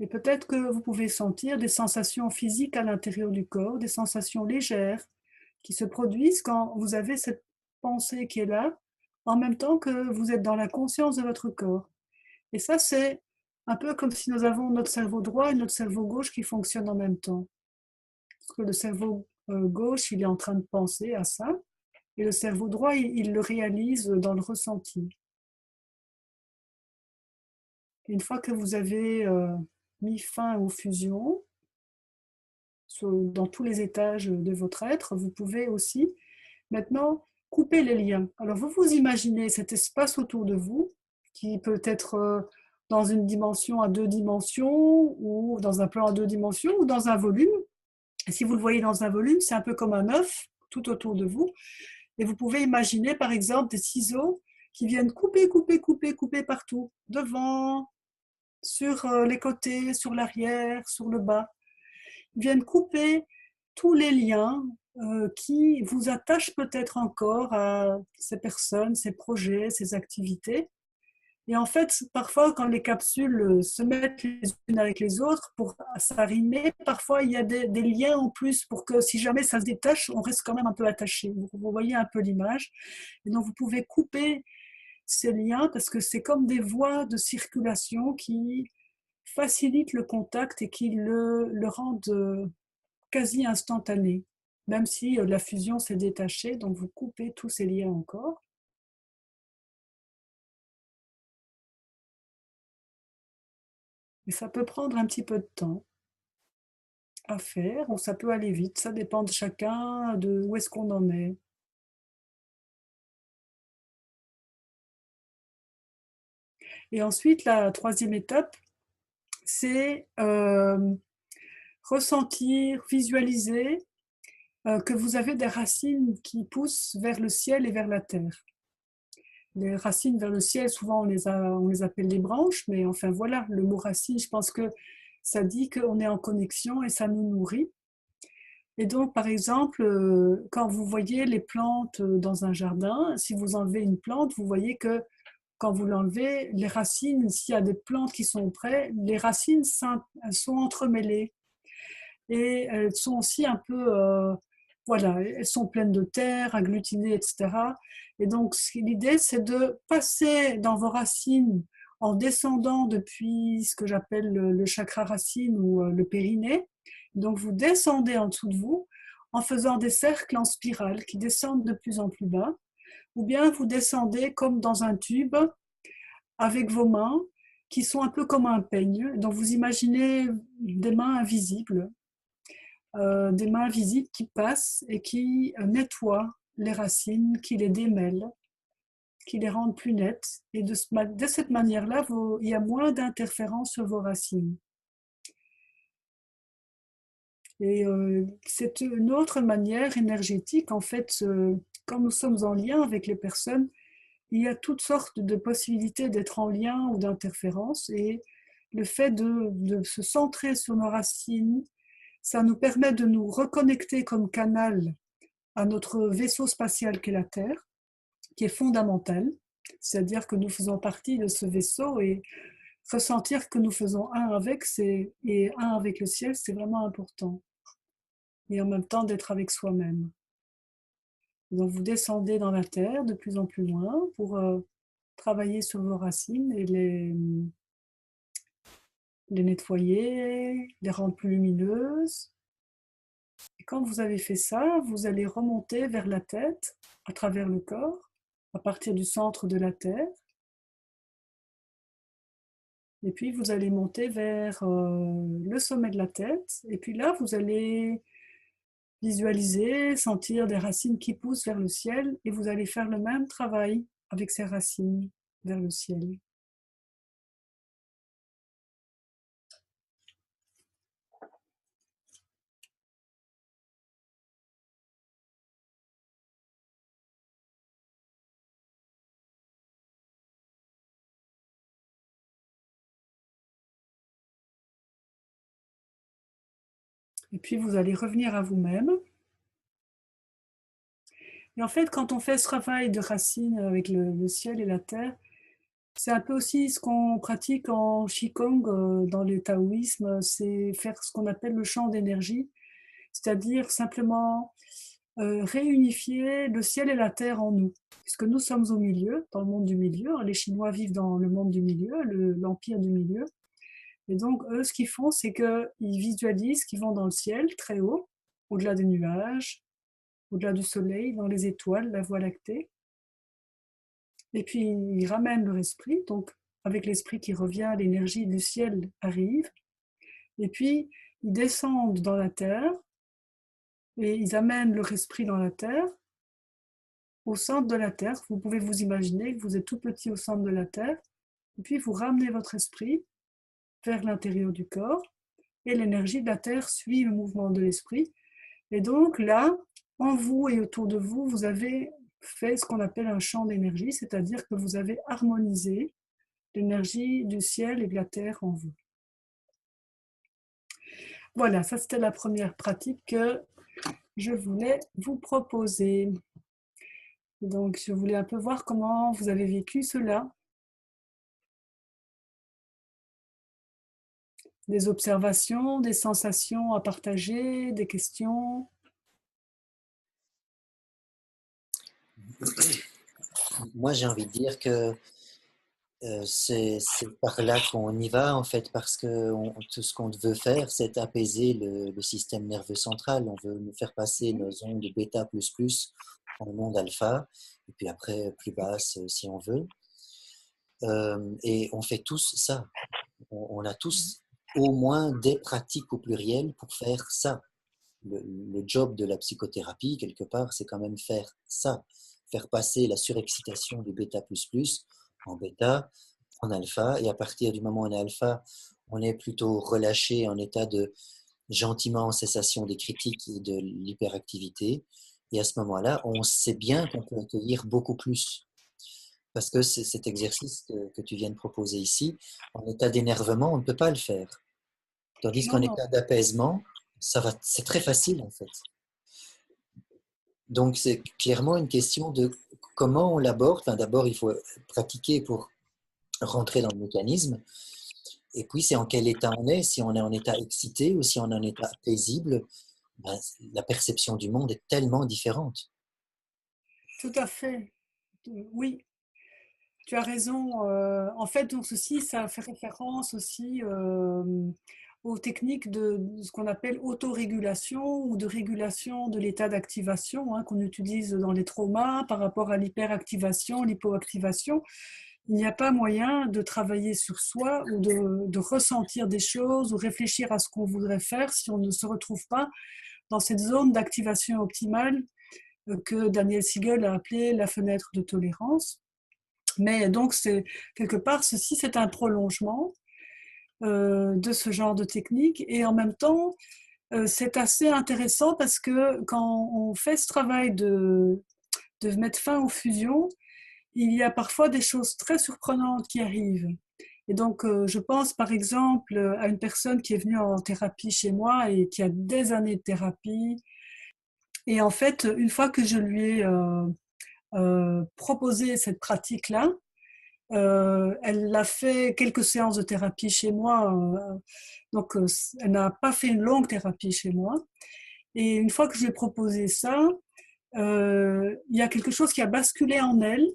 Et peut-être que vous pouvez sentir des sensations physiques à l'intérieur du corps, des sensations légères qui se produisent quand vous avez cette pensée qui est là, en même temps que vous êtes dans la conscience de votre corps. Et ça, c'est un peu comme si nous avons notre cerveau droit et notre cerveau gauche qui fonctionnent en même temps. Parce que le cerveau gauche, il est en train de penser à ça, et le cerveau droit, il le réalise dans le ressenti. Et une fois que vous avez mis fin aux fusions, dans tous les étages de votre être, vous pouvez aussi maintenant couper les liens. Alors vous vous imaginez cet espace autour de vous qui peut être dans une dimension à 2 dimensions ou dans un plan à 2 dimensions ou dans un volume. Et si vous le voyez dans un volume, c'est un peu comme un œuf tout autour de vous. Et vous pouvez imaginer par exemple des ciseaux qui viennent couper, couper, couper, couper partout, devant, sur les côtés, sur l'arrière, sur le bas. Ils viennent couper tous les liens qui vous attachent peut-être encore à ces personnes, ces projets, ces activités. Et en fait, parfois, quand les capsules se mettent les unes avec les autres pour s'arrimer, parfois il y a des liens en plus pour que si jamais ça se détache, on reste quand même un peu attaché. Vous voyez un peu l'image. Et donc, vous pouvez couper ces liens parce que c'est comme des voies de circulation qui facilitent le contact et qui le rendent quasi instantané, même si la fusion s'est détachée. Donc, vous coupez tous ces liens encore. Et ça peut prendre un petit peu de temps à faire, ou ça peut aller vite, ça dépend de chacun, de où est-ce qu'on en est. Et ensuite, la troisième étape, c'est ressentir, visualiser que vous avez des racines qui poussent vers le ciel et vers la terre. Les racines vers le ciel, souvent on les appelle les branches, mais enfin voilà, le mot racine, je pense que ça dit qu'on est en connexion et ça nous nourrit. Et donc, par exemple, quand vous voyez les plantes dans un jardin, si vous enlevez une plante, vous voyez que quand vous l'enlevez, les racines, s'il y a des plantes qui sont près, les racines sont entremêlées. Et elles sont aussi un peu, voilà, elles sont pleines de terre, agglutinées, etc. Et donc, l'idée, c'est de passer dans vos racines en descendant depuis ce que j'appelle le chakra racine ou le périnée. Donc, vous descendez en dessous de vous en faisant des cercles en spirale qui descendent de plus en plus bas, ou bien vous descendez comme dans un tube avec vos mains qui sont un peu comme un peigne. Donc, vous imaginez des mains invisibles qui passent et qui nettoient les racines, qui les démêlent, qui les rendent plus nettes. Et de cette manière-là, il y a moins d'interférences sur vos racines. Et c'est une autre manière énergétique. En fait, quand nous sommes en lien avec les personnes, il y a toutes sortes de possibilités d'être en lien ou d'interférences. Et le fait de se centrer sur nos racines, ça nous permet de nous reconnecter comme canal à notre vaisseau spatial qu'est la Terre, qui est fondamental. C'est-à-dire que nous faisons partie de ce vaisseau et ressentir que nous faisons un avec, et un avec le ciel, c'est vraiment important. Et en même temps d'être avec soi-même. Donc vous descendez dans la terre de plus en plus loin pour travailler sur vos racines et les nettoyer, les rendre plus lumineuses. Et quand vous avez fait ça, vous allez remonter vers la tête, à travers le corps, à partir du centre de la terre. Et puis vous allez monter vers le sommet de la tête. Et puis là, vous allez visualiser, sentir des racines qui poussent vers le ciel et vous allez faire le même travail avec ces racines vers le ciel. Et puis vous allez revenir à vous-même. Et en fait, quand on fait ce travail de racines avec le ciel et la terre, c'est un peu aussi ce qu'on pratique en Qigong dans le taoïsme, c'est faire ce qu'on appelle le champ d'énergie, c'est-à-dire simplement réunifier le ciel et la terre en nous, puisque nous sommes au milieu, dans le monde du milieu. Les Chinois vivent dans le monde du milieu, l'empire du milieu. Et donc, eux, ce qu'ils font, c'est qu'ils visualisent qu'ils vont dans le ciel, très haut, au-delà des nuages, au-delà du soleil, dans les étoiles, la Voie lactée. Et puis, ils ramènent leur esprit. Donc, avec l'esprit qui revient, l'énergie du ciel arrive. Et puis, ils descendent dans la terre et ils amènent leur esprit dans la terre, au centre de la terre. Vous pouvez vous imaginer que vous êtes tout petit au centre de la terre. Et puis, vous ramenez votre esprit vers l'intérieur du corps et l'énergie de la terre suit le mouvement de l'esprit. Et donc là, en vous et autour de vous, vous avez fait ce qu'on appelle un champ d'énergie, c'est-à-dire que vous avez harmonisé l'énergie du ciel et de la terre en vous. Voilà, ça c'était la première pratique que je voulais vous proposer. Donc, je voulais un peu voir comment vous avez vécu cela. Des observations, des sensations à partager, des questions. Moi, j'ai envie de dire que c'est par là qu'on y va, en fait, parce que tout ce qu'on veut faire, c'est apaiser le système nerveux central. On veut nous faire passer nos ondes bêta++ en ondes alpha, et puis après plus basse si on veut. Et on fait tous ça. On a tous au moins des pratiques au pluriel pour faire ça. Le job de la psychothérapie, quelque part, c'est quand même faire ça. Faire passer la surexcitation du bêta++ en bêta, en alpha, et à partir du moment où on est alpha, on est plutôt relâché en état de gentiment en cessation des critiques et de l'hyperactivité. Et à ce moment-là, on sait bien qu'on peut accueillir beaucoup plus. Parce que cet exercice que tu viens de proposer ici, en état d'énervement, on ne peut pas le faire. Tandis Non, qu'en non. état d'apaisement, c'est très facile en fait. Donc c'est clairement une question de comment on l'aborde. Enfin, d'abord, il faut pratiquer pour rentrer dans le mécanisme. Et puis, c'est en quel état on est. Si on est en état excité ou si on est en état paisible, ben, la perception du monde est tellement différente. Tout à fait. Oui, tu as raison. En fait, donc ceci, ça fait référence aussi aux techniques de ce qu'on appelle autorégulation ou de régulation de l'état d'activation qu'on utilise dans les traumas par rapport à l'hyperactivation, l'hypoactivation. Il n'y a pas moyen de travailler sur soi ou de ressentir des choses ou réfléchir à ce qu'on voudrait faire si on ne se retrouve pas dans cette zone d'activation optimale que Daniel Siegel a appelée la fenêtre de tolérance. Mais donc, quelque part, ceci, c'est un prolongement de ce genre de technique. Et en même temps, c'est assez intéressant parce que quand on fait ce travail de mettre fin aux fusions, il y a parfois des choses très surprenantes qui arrivent. Et donc, je pense par exemple à une personne qui est venue en thérapie chez moi et qui a des années de thérapie. Et en fait, une fois que je lui ai proposé cette pratique-là, elle a fait quelques séances de thérapie chez moi, donc elle n'a pas fait une longue thérapie chez moi. Et une fois que je lui ai proposé ça, il y a quelque chose qui a basculé en elle,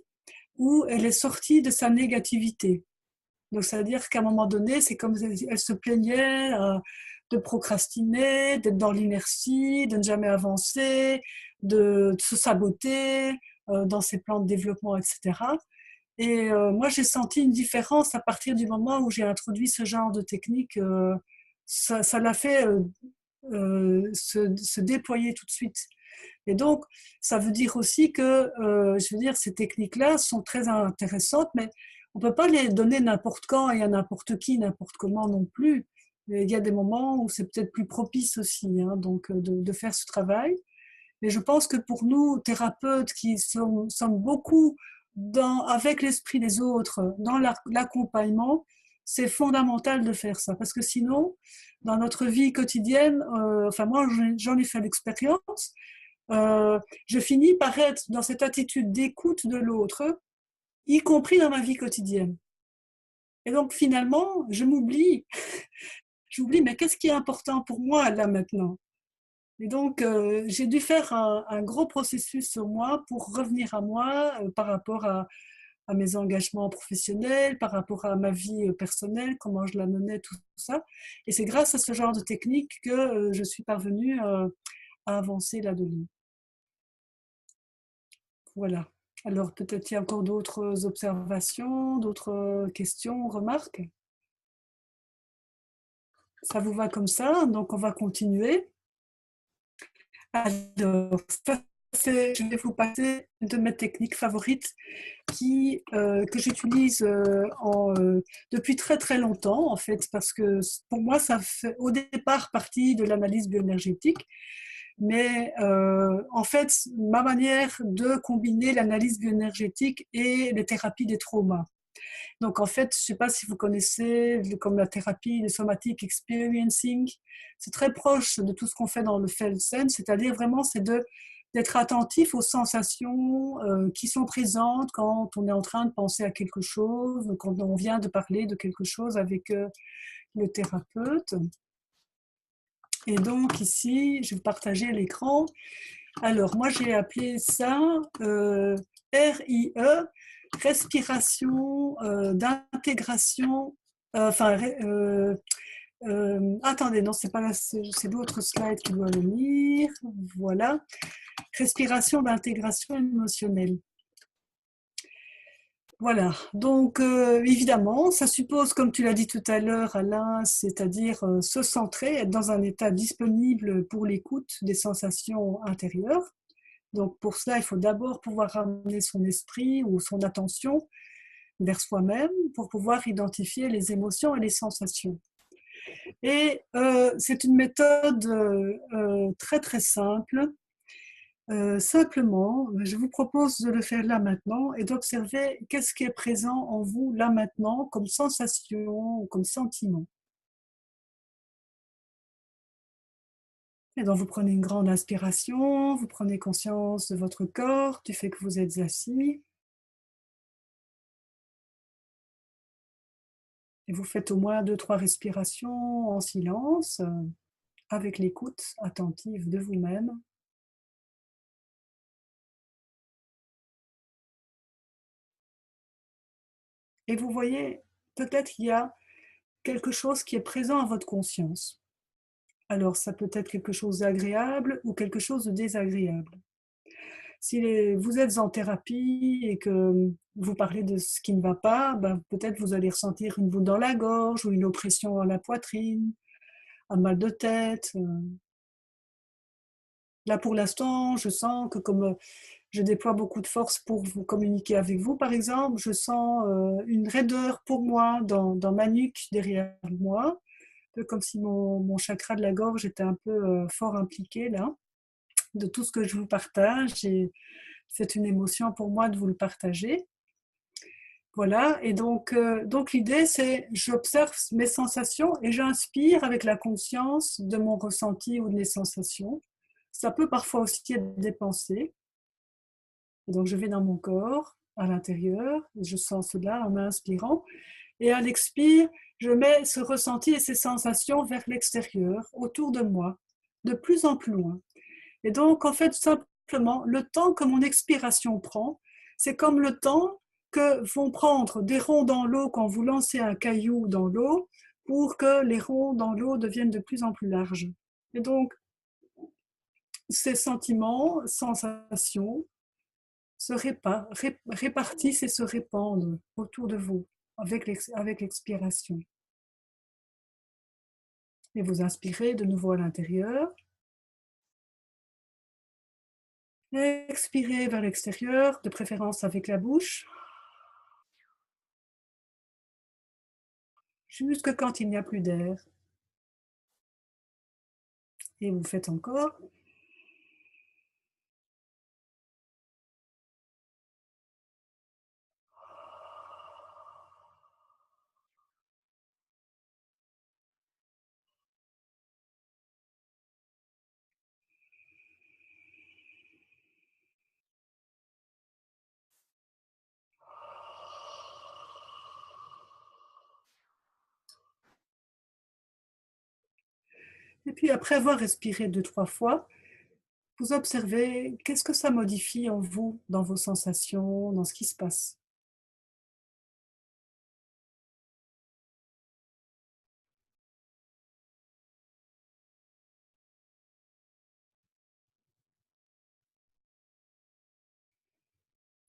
où elle est sortie de sa négativité. Donc, c'est-à-dire qu'à un moment donné, c'est comme si elle se plaignait de procrastiner, d'être dans l'inertie, de ne jamais avancer, de se saboter dans ses plans de développement, etc. Et moi, j'ai senti une différence à partir du moment où j'ai introduit ce genre de technique. Ça l'a fait se déployer tout de suite. Et donc, ça veut dire aussi que, je veux dire, ces techniques-là sont très intéressantes, mais on ne peut pas les donner n'importe quand et à n'importe qui, n'importe comment non plus. Et il y a des moments où c'est peut-être plus propice aussi, donc de faire ce travail. Mais je pense que pour nous, thérapeutes qui sommes beaucoup avec l'esprit des autres, dans l'accompagnement, c'est fondamental de faire ça. Parce que sinon, dans notre vie quotidienne, enfin moi j'en ai fait l'expérience, je finis par être dans cette attitude d'écoute de l'autre, y compris dans ma vie quotidienne. Et donc finalement, je m'oublie. J'oublie, mais qu'est-ce qui est important pour moi là maintenant? Et donc, j'ai dû faire un gros processus sur moi pour revenir à moi par rapport à mes engagements professionnels, par rapport à ma vie personnelle, comment je la menais, tout ça. Et c'est grâce à ce genre de technique que je suis parvenue à avancer là-dedans. Voilà. Alors, peut-être il y a encore d'autres observations, d'autres questions, remarques. Ça vous va comme ça? Donc, on va continuer. Alors, je vais vous passer une de mes techniques favorites que j'utilise depuis très très longtemps, en fait, parce que pour moi, ça fait au départ partie de l'analyse bioénergétique. Mais en fait, ma manière de combiner l'analyse bioénergétique et les thérapies des traumas. Donc en fait, je ne sais pas si vous connaissez comme la thérapie de somatic experiencing, c'est très proche de tout ce qu'on fait dans le Felsen, c'est-à-dire vraiment c'est d'être attentif aux sensations qui sont présentes quand on est en train de penser à quelque chose, quand on vient de parler de quelque chose avec le thérapeute. Et donc ici, je vais partager l'écran. Alors moi j'ai appelé ça RIE, respiration d'intégration, attendez, non, c'est pas là, c'est l'autre slide qui doit venir. Voilà, respiration d'intégration émotionnelle. Voilà, donc évidemment, ça suppose, comme tu l'as dit tout à l'heure, Alain, c'est-à-dire se centrer, être dans un état disponible pour l'écoute des sensations intérieures. Donc pour cela, il faut d'abord pouvoir ramener son esprit ou son attention vers soi-même pour pouvoir identifier les émotions et les sensations. Et c'est une méthode très très simple. Simplement, je vous propose de le faire là maintenant et d'observer qu'est-ce qui est présent en vous là maintenant comme sensation ou comme sentiment. Et donc vous prenez une grande inspiration, vous prenez conscience de votre corps, du fait que vous êtes assis. Et vous faites au moins 2-3 respirations en silence, avec l'écoute attentive de vous-même. Et vous voyez, peut-être qu'il y a quelque chose qui est présent à votre conscience. Alors, ça peut être quelque chose d'agréable ou quelque chose de désagréable. Si vous êtes en thérapie et que vous parlez de ce qui ne va pas, ben, peut-être vous allez ressentir une boule dans la gorge ou une oppression à la poitrine, un mal de tête. Là, pour l'instant, je sens que comme je déploie beaucoup de force pour vous communiquer avec vous, par exemple, je sens une raideur pour moi dans ma nuque derrière moi, un peu comme si mon chakra de la gorge était un peu fort impliqué là, de tout ce que je vous partage. Et c'est une émotion pour moi de vous le partager. Voilà, et donc l'idée c'est j'observe mes sensations et j'inspire avec la conscience de mon ressenti ou de mes sensations. Ça peut parfois aussi être des pensées. Et donc je vais dans mon corps, à l'intérieur, et je sens cela en inspirant. Et à l'expire, je mets ce ressenti et ces sensations vers l'extérieur, autour de moi, de plus en plus loin. Et donc, en fait, simplement, le temps que mon expiration prend, c'est comme le temps que vont prendre des ronds dans l'eau quand vous lancez un caillou dans l'eau pour que les ronds dans l'eau deviennent de plus en plus larges. Et donc, ces sentiments, sensations, se répartissent et se répandent autour de vous avec l'expiration. Et vous inspirez de nouveau à l'intérieur. Expirez vers l'extérieur, de préférence avec la bouche. Jusque quand il n'y a plus d'air. Et vous faites encore. Et puis après avoir respiré 2-3 fois, vous observez qu'est-ce que ça modifie en vous, dans vos sensations, dans ce qui se passe.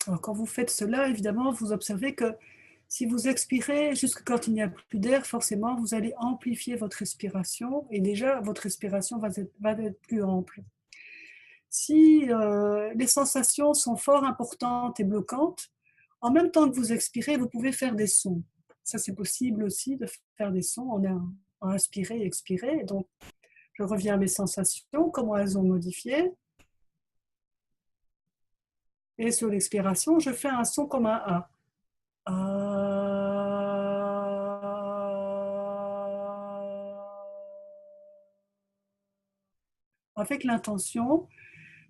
Alors quand vous faites cela, évidemment, vous observez que si vous expirez jusque quand il n'y a plus d'air, forcément, vous allez amplifier votre respiration et déjà, votre respiration va être plus ample. Si les sensations sont fort importantes et bloquantes, en même temps que vous expirez, vous pouvez faire des sons. Ça, c'est possible aussi de faire des sons. On a inspiré et expiré. Donc, je reviens à mes sensations, comment elles ont modifié. Et sur l'expiration, je fais un son comme un A. Ah. avec l'intention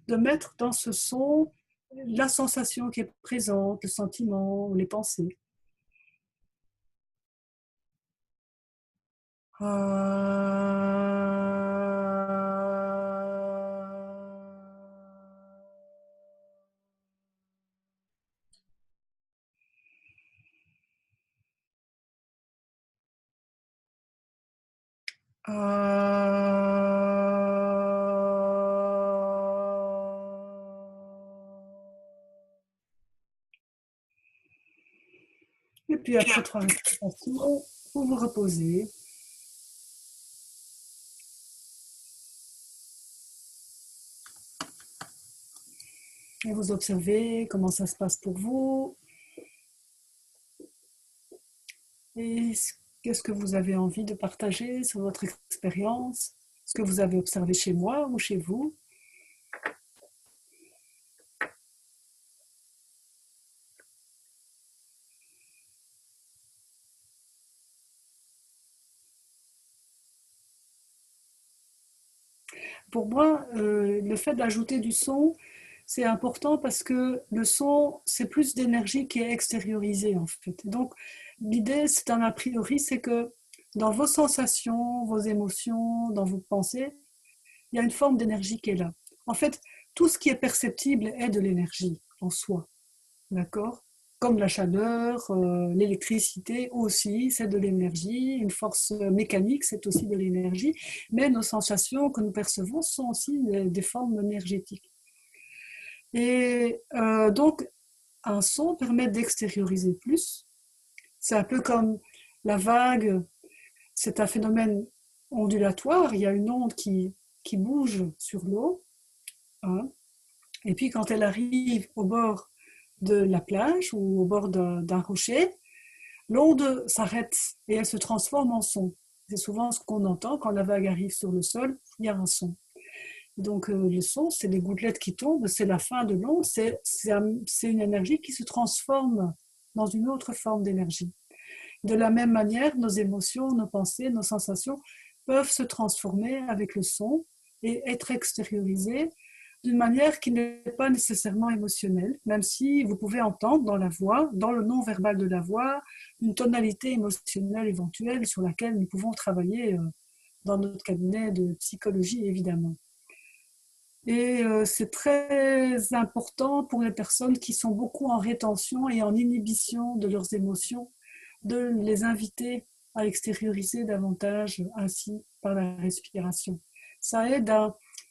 de mettre dans ce son la sensation qui est présente, le sentiment, les pensées. Et puis après 3 respirations, vous vous reposez. Et vous observez comment ça se passe pour vous. Et qu'est-ce que vous avez envie de partager sur votre expérience? Ce que vous avez observé chez moi ou chez vous? Pour moi, le fait d'ajouter du son, c'est important parce que le son, c'est plus d'énergie qui est extériorisée en fait. Donc, l'idée, c'est un a priori, c'est que dans vos sensations, vos émotions, dans vos pensées, il y a une forme d'énergie qui est là. En fait, tout ce qui est perceptible est de l'énergie en soi, d'accord? Comme la chaleur, l'électricité aussi, c'est de l'énergie. Une force mécanique, c'est aussi de l'énergie. Mais nos sensations que nous percevons sont aussi des formes énergétiques. Et donc, un son permet d'extérioriser plus. C'est un peu comme la vague, c'est un phénomène ondulatoire. Il y a une onde qui bouge sur l'eau. Hein. Et puis, quand elle arrive au bord de la plage ou au bord d'un rocher, l'onde s'arrête et elle se transforme en son. C'est souvent ce qu'on entend quand la vague arrive sur le sol, il y a un son. Donc le son, c'est des gouttelettes qui tombent, c'est la fin de l'onde, c'est une énergie qui se transforme dans une autre forme d'énergie. De la même manière, nos émotions, nos pensées, nos sensations peuvent se transformer avec le son et être extériorisées d'une manière qui n'est pas nécessairement émotionnelle, même si vous pouvez entendre dans la voix, dans le non-verbal de la voix, une tonalité émotionnelle éventuelle sur laquelle nous pouvons travailler dans notre cabinet de psychologie, évidemment. Et c'est très important pour les personnes qui sont beaucoup en rétention et en inhibition de leurs émotions, de les inviter à extérioriser davantage ainsi par la respiration. Ça aide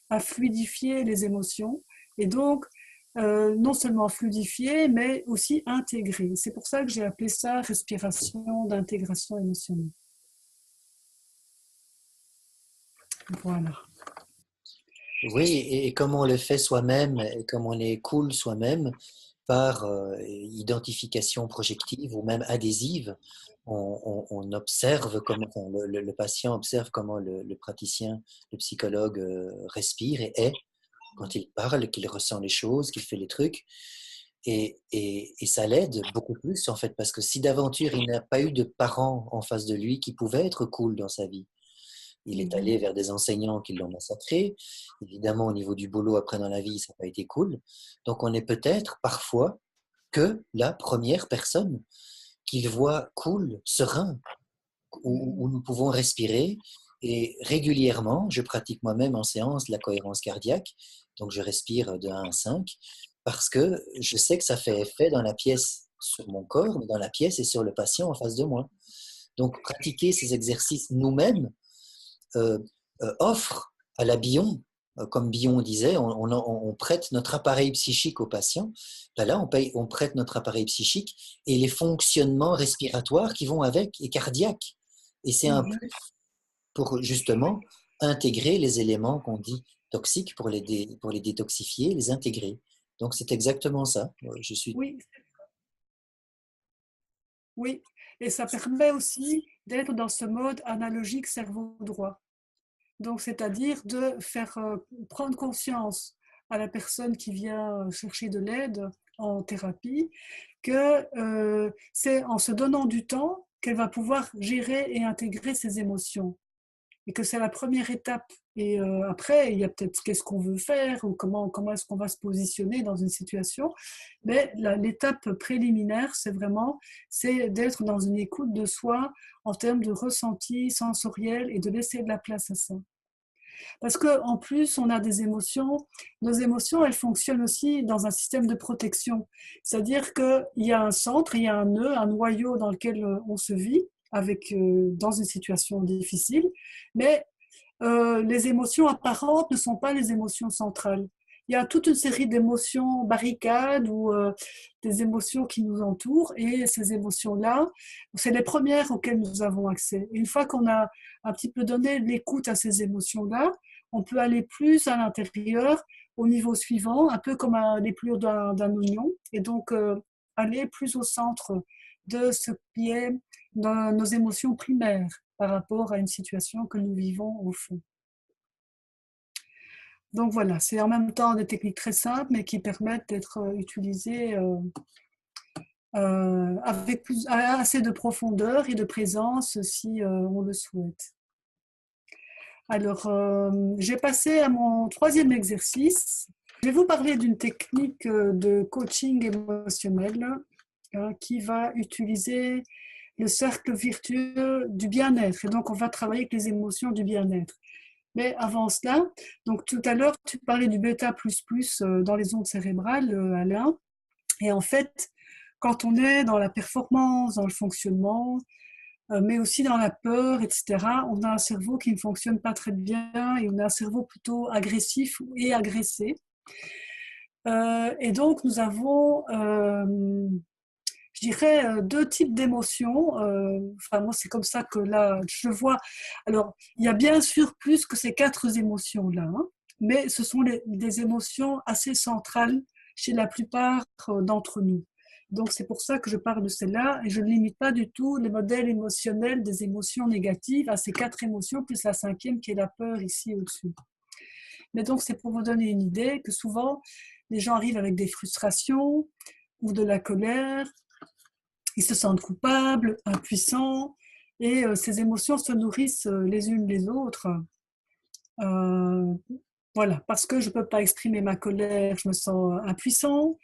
à fluidifier les émotions et donc non seulement fluidifier, mais aussi intégrer. C'est pour ça que j'ai appelé ça respiration d'intégration émotionnelle. Voilà. Oui, et comme on le fait soi-même, et comme on est cool soi-même, par identification projective ou même adhésive, on observe comment enfin, le patient observe comment le praticien, le psychologue respire et est quand il parle, qu'il ressent les choses, qu'il fait les trucs. Et ça l'aide beaucoup plus en fait, parce que si d'aventure il n'a pas eu de parents en face de lui qui pouvaient être cool dans sa vie, il est allé vers des enseignants qui l'ont massacré. Évidemment, au niveau du boulot, après dans la vie, ça n'a pas été cool. Donc, on est peut-être parfois que la première personne qu'il voit cool, serein, où nous pouvons respirer. Et régulièrement, je pratique moi-même en séance la cohérence cardiaque. Donc, je respire de 1 à 5 parce que je sais que ça fait effet dans la pièce, sur mon corps, mais dans la pièce et sur le patient en face de moi. Donc, pratiquer ces exercices nous-mêmes, euh, offre à la Bion, comme Bion disait, on prête notre appareil psychique au patient. Ben là, on prête notre appareil psychique et les fonctionnements respiratoires qui vont avec et cardiaques. Et c'est un plus pour justement intégrer les éléments qu'on dit toxiques pour les détoxifier, les intégrer. Donc c'est exactement ça. Je suis... Oui, oui, et ça permet aussi d'être dans ce mode analogique cerveau droit. Donc, c'est-à-dire de faire prendre conscience à la personne qui vient chercher de l'aide en thérapie que c'est en se donnant du temps qu'elle va pouvoir gérer et intégrer ses émotions. et que c'est la première étape. Et après, il y a peut-être qu'est-ce qu'on veut faire ou comment est-ce qu'on va se positionner dans une situation. Mais l'étape préliminaire, c'est d'être dans une écoute de soi en termes de ressenti sensoriel et de laisser de la place à ça. Parce qu'en plus, on a des émotions. Nos émotions, elles fonctionnent aussi dans un système de protection. C'est-à-dire qu'il y a un centre, il y a un nœud, un noyau dans lequel on se vit dans une situation difficile. Mais les émotions apparentes ne sont pas les émotions centrales. Il y a toute une série d'émotions barricades ou des émotions qui nous entourent, et ces émotions-là, c'est les premières auxquelles nous avons accès. Et une fois qu'on a un petit peu donné l'écoute à ces émotions-là, on peut aller plus à l'intérieur, au niveau suivant, un peu comme l'épluchure d'un oignon, et donc aller plus au centre de ce qui est dans nos émotions primaires par rapport à une situation que nous vivons au fond. Donc voilà, c'est en même temps des techniques très simples, mais qui permettent d'être utilisées avec assez de profondeur et de présence si on le souhaite. Alors, j'ai passé à mon troisième exercice. Je vais vous parler d'une technique de coaching émotionnel qui va utiliser le cercle vertueux du bien-être. Et donc, on va travailler avec les émotions du bien-être. Mais avant cela, donc tout à l'heure, tu parlais du bêta++ dans les ondes cérébrales, Alain. Et en fait, quand on est dans la performance, dans le fonctionnement, mais aussi dans la peur, etc., on a un cerveau qui ne fonctionne pas très bien et on a un cerveau plutôt agressif et agressé. Et donc, nous avons, je dirais, deux types d'émotions. Enfin, moi, c'est comme ça que là, je vois. Alors, il y a bien sûr plus que ces quatre émotions-là, hein, mais ce sont des émotions assez centrales chez la plupart d'entre nous. Donc, c'est pour ça que je parle de celle-là et je ne limite pas du tout les modèles émotionnels des émotions négatives à ces quatre émotions, plus la cinquième qui est la peur ici au-dessus. Mais donc, c'est pour vous donner une idée que souvent, les gens arrivent avec des frustrations ou de la colère, ils se sentent coupables, impuissants, et ces émotions se nourrissent les unes les autres. Voilà, parce que je ne peux pas exprimer ma colère, je me sens impuissant,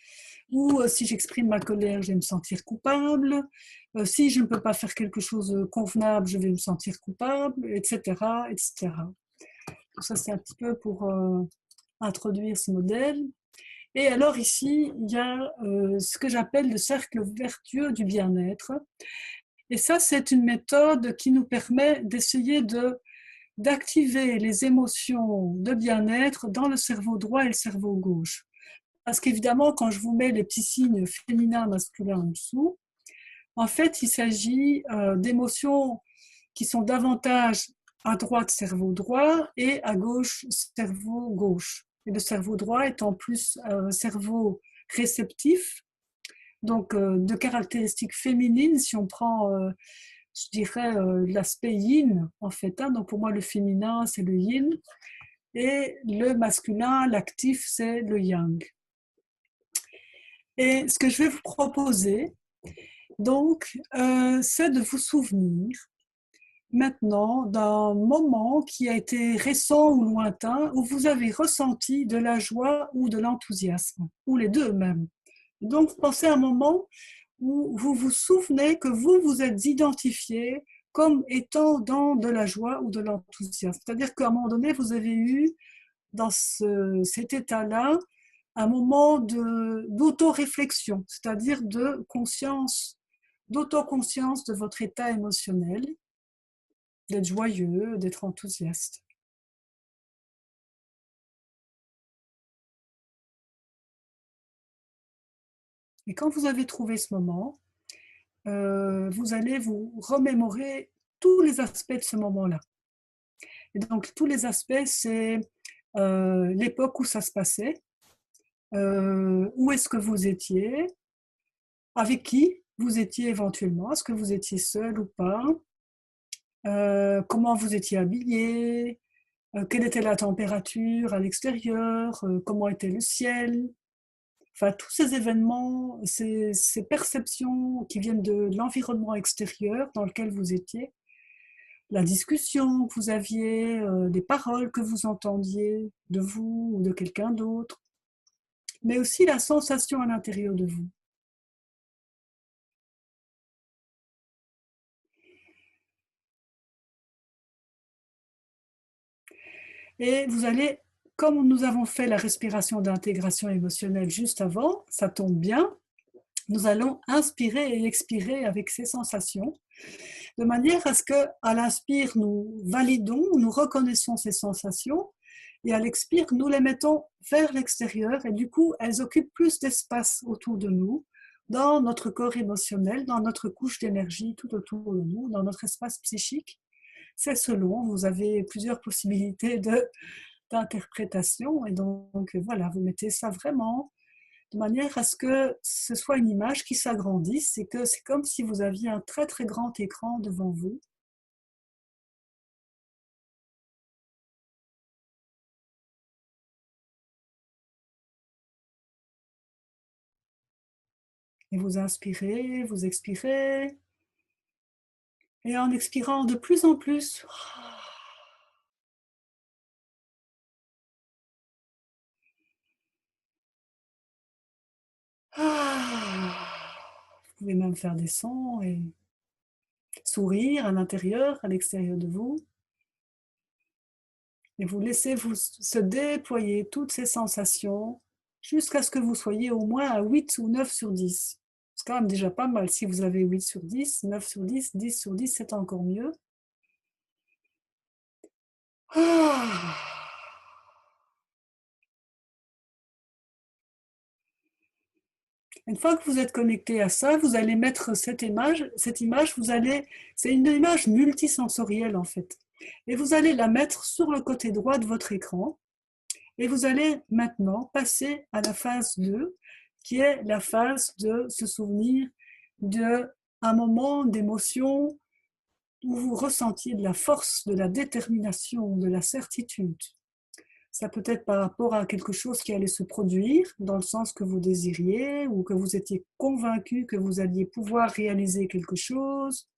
ou si j'exprime ma colère, je vais me sentir coupable, si je ne peux pas faire quelque chose de convenable, je vais me sentir coupable, etc., etc. Donc ça, c'est un petit peu pour introduire ce modèle. Et alors ici, il y a ce que j'appelle le cercle vertueux du bien-être. Et ça, c'est une méthode qui nous permet d'essayer d'activer les émotions de bien-être dans le cerveau droit et le cerveau gauche. Parce qu'évidemment, quand je vous mets les petits signes féminins, masculins en dessous, en fait, il s'agit d'émotions qui sont davantage à droite cerveau droit et à gauche cerveau gauche. Et le cerveau droit étant plus cerveau réceptif, donc de caractéristiques féminines, si on prend, je dirais, l'aspect yin, en fait. Hein, donc pour moi, le féminin, c'est le yin, et le masculin, l'actif, c'est le yang. Et ce que je vais vous proposer, donc, c'est de vous souvenir maintenant d'un moment qui a été récent ou lointain où vous avez ressenti de la joie ou de l'enthousiasme, ou les deux même. Donc, pensez à un moment où vous vous souvenez que vous vous êtes identifié comme étant dans de la joie ou de l'enthousiasme. C'est-à-dire qu'à un moment donné, vous avez eu dans cet état-là un moment d'auto-réflexion, c'est-à-dire de conscience, d'autoconscience de votre état émotionnel, d'être joyeux, d'être enthousiaste. Et quand vous avez trouvé ce moment, vous allez vous remémorer tous les aspects de ce moment-là. Et donc, tous les aspects, c'est l'époque où ça se passait, où est-ce que vous étiez, avec qui vous étiez éventuellement, est-ce que vous étiez seul ou pas, comment vous étiez habillé, quelle était la température à l'extérieur, comment était le ciel. Enfin, tous ces événements, ces perceptions qui viennent de l'environnement extérieur dans lequel vous étiez, la discussion que vous aviez, des paroles que vous entendiez de vous ou de quelqu'un d'autre, mais aussi la sensation à l'intérieur de vous. Et vous allez, comme nous avons fait la respiration d'intégration émotionnelle juste avant, ça tombe bien, nous allons inspirer et expirer avec ces sensations, de manière à ce qu'à l'inspire, nous validons, nous reconnaissons ces sensations, et à l'expire, nous les mettons vers l'extérieur, et du coup, elles occupent plus d'espace autour de nous, dans notre corps émotionnel, dans notre couche d'énergie tout autour de nous, dans notre espace psychique. C'est selon, vous avez plusieurs possibilités d'interprétation, et donc voilà, vous mettez ça vraiment de manière à ce que ce soit une image qui s'agrandisse et que c'est comme si vous aviez un très très grand écran devant vous. Et vous inspirez, vous expirez, et en expirant de plus en plus, vous pouvez même faire des sons et sourire à l'intérieur, à l'extérieur de vous. Et vous laissez se déployer toutes ces sensations jusqu'à ce que vous soyez au moins à 8 ou 9 sur 10. C'est quand même déjà pas mal. Si vous avez 8 sur 10, 9 sur 10, 10 sur 10, c'est encore mieux. Une fois que vous êtes connecté à ça, vous allez mettre cette image, c'est une image multisensorielle en fait. Et vous allez la mettre sur le côté droit de votre écran. Et vous allez maintenant passer à la phase 2, qui est la phase de se souvenir d'un moment d'émotion où vous ressentiez de la force, de la détermination, de la certitude. Ça peut être par rapport à quelque chose qui allait se produire dans le sens que vous désiriez ou que vous étiez convaincu que vous alliez pouvoir réaliser quelque chose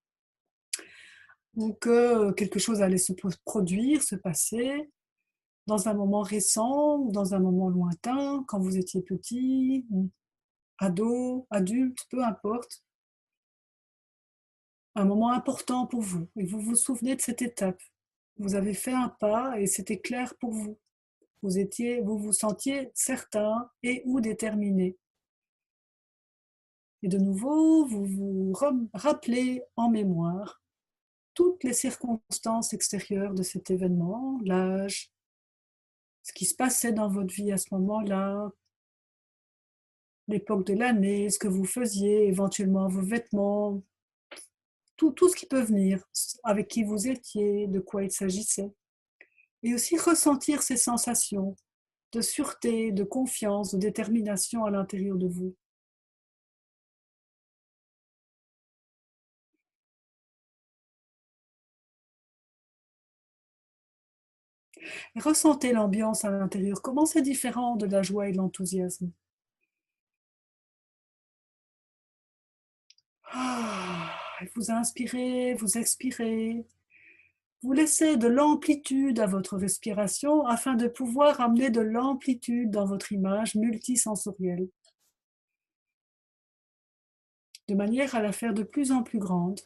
ou que quelque chose allait se produire, se passer dans un moment récent ou dans un moment lointain, quand vous étiez petit, ado, adulte, peu importe. Un moment important pour vous et vous vous souvenez de cette étape. Vous avez fait un pas et c'était clair pour vous. Vous vous sentiez certain et ou déterminé. Et de nouveau, vous vous rappelez en mémoire toutes les circonstances extérieures de cet événement, l'âge, ce qui se passait dans votre vie à ce moment-là, l'époque de l'année, ce que vous faisiez, éventuellement vos vêtements, tout ce qui peut venir, avec qui vous étiez, de quoi il s'agissait. Et aussi ressentir ces sensations de sûreté, de confiance, de détermination à l'intérieur de vous. Et ressentez l'ambiance à l'intérieur. Comment c'est différent de la joie et de l'enthousiasme? Vous inspirez, vous expirez. Vous laissez de l'amplitude à votre respiration afin de pouvoir amener de l'amplitude dans votre image multisensorielle, de manière à la faire de plus en plus grande.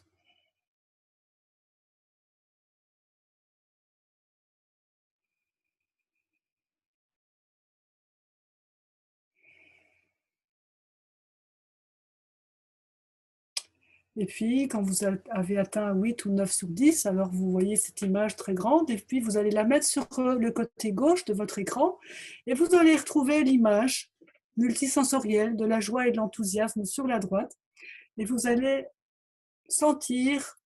Et puis, quand vous avez atteint 8 ou 9 sur 10, alors vous voyez cette image très grande, et puis vous allez la mettre sur le côté gauche de votre écran, et vous allez retrouver l'image multisensorielle de la joie et de l'enthousiasme sur la droite, et vous allez sentir,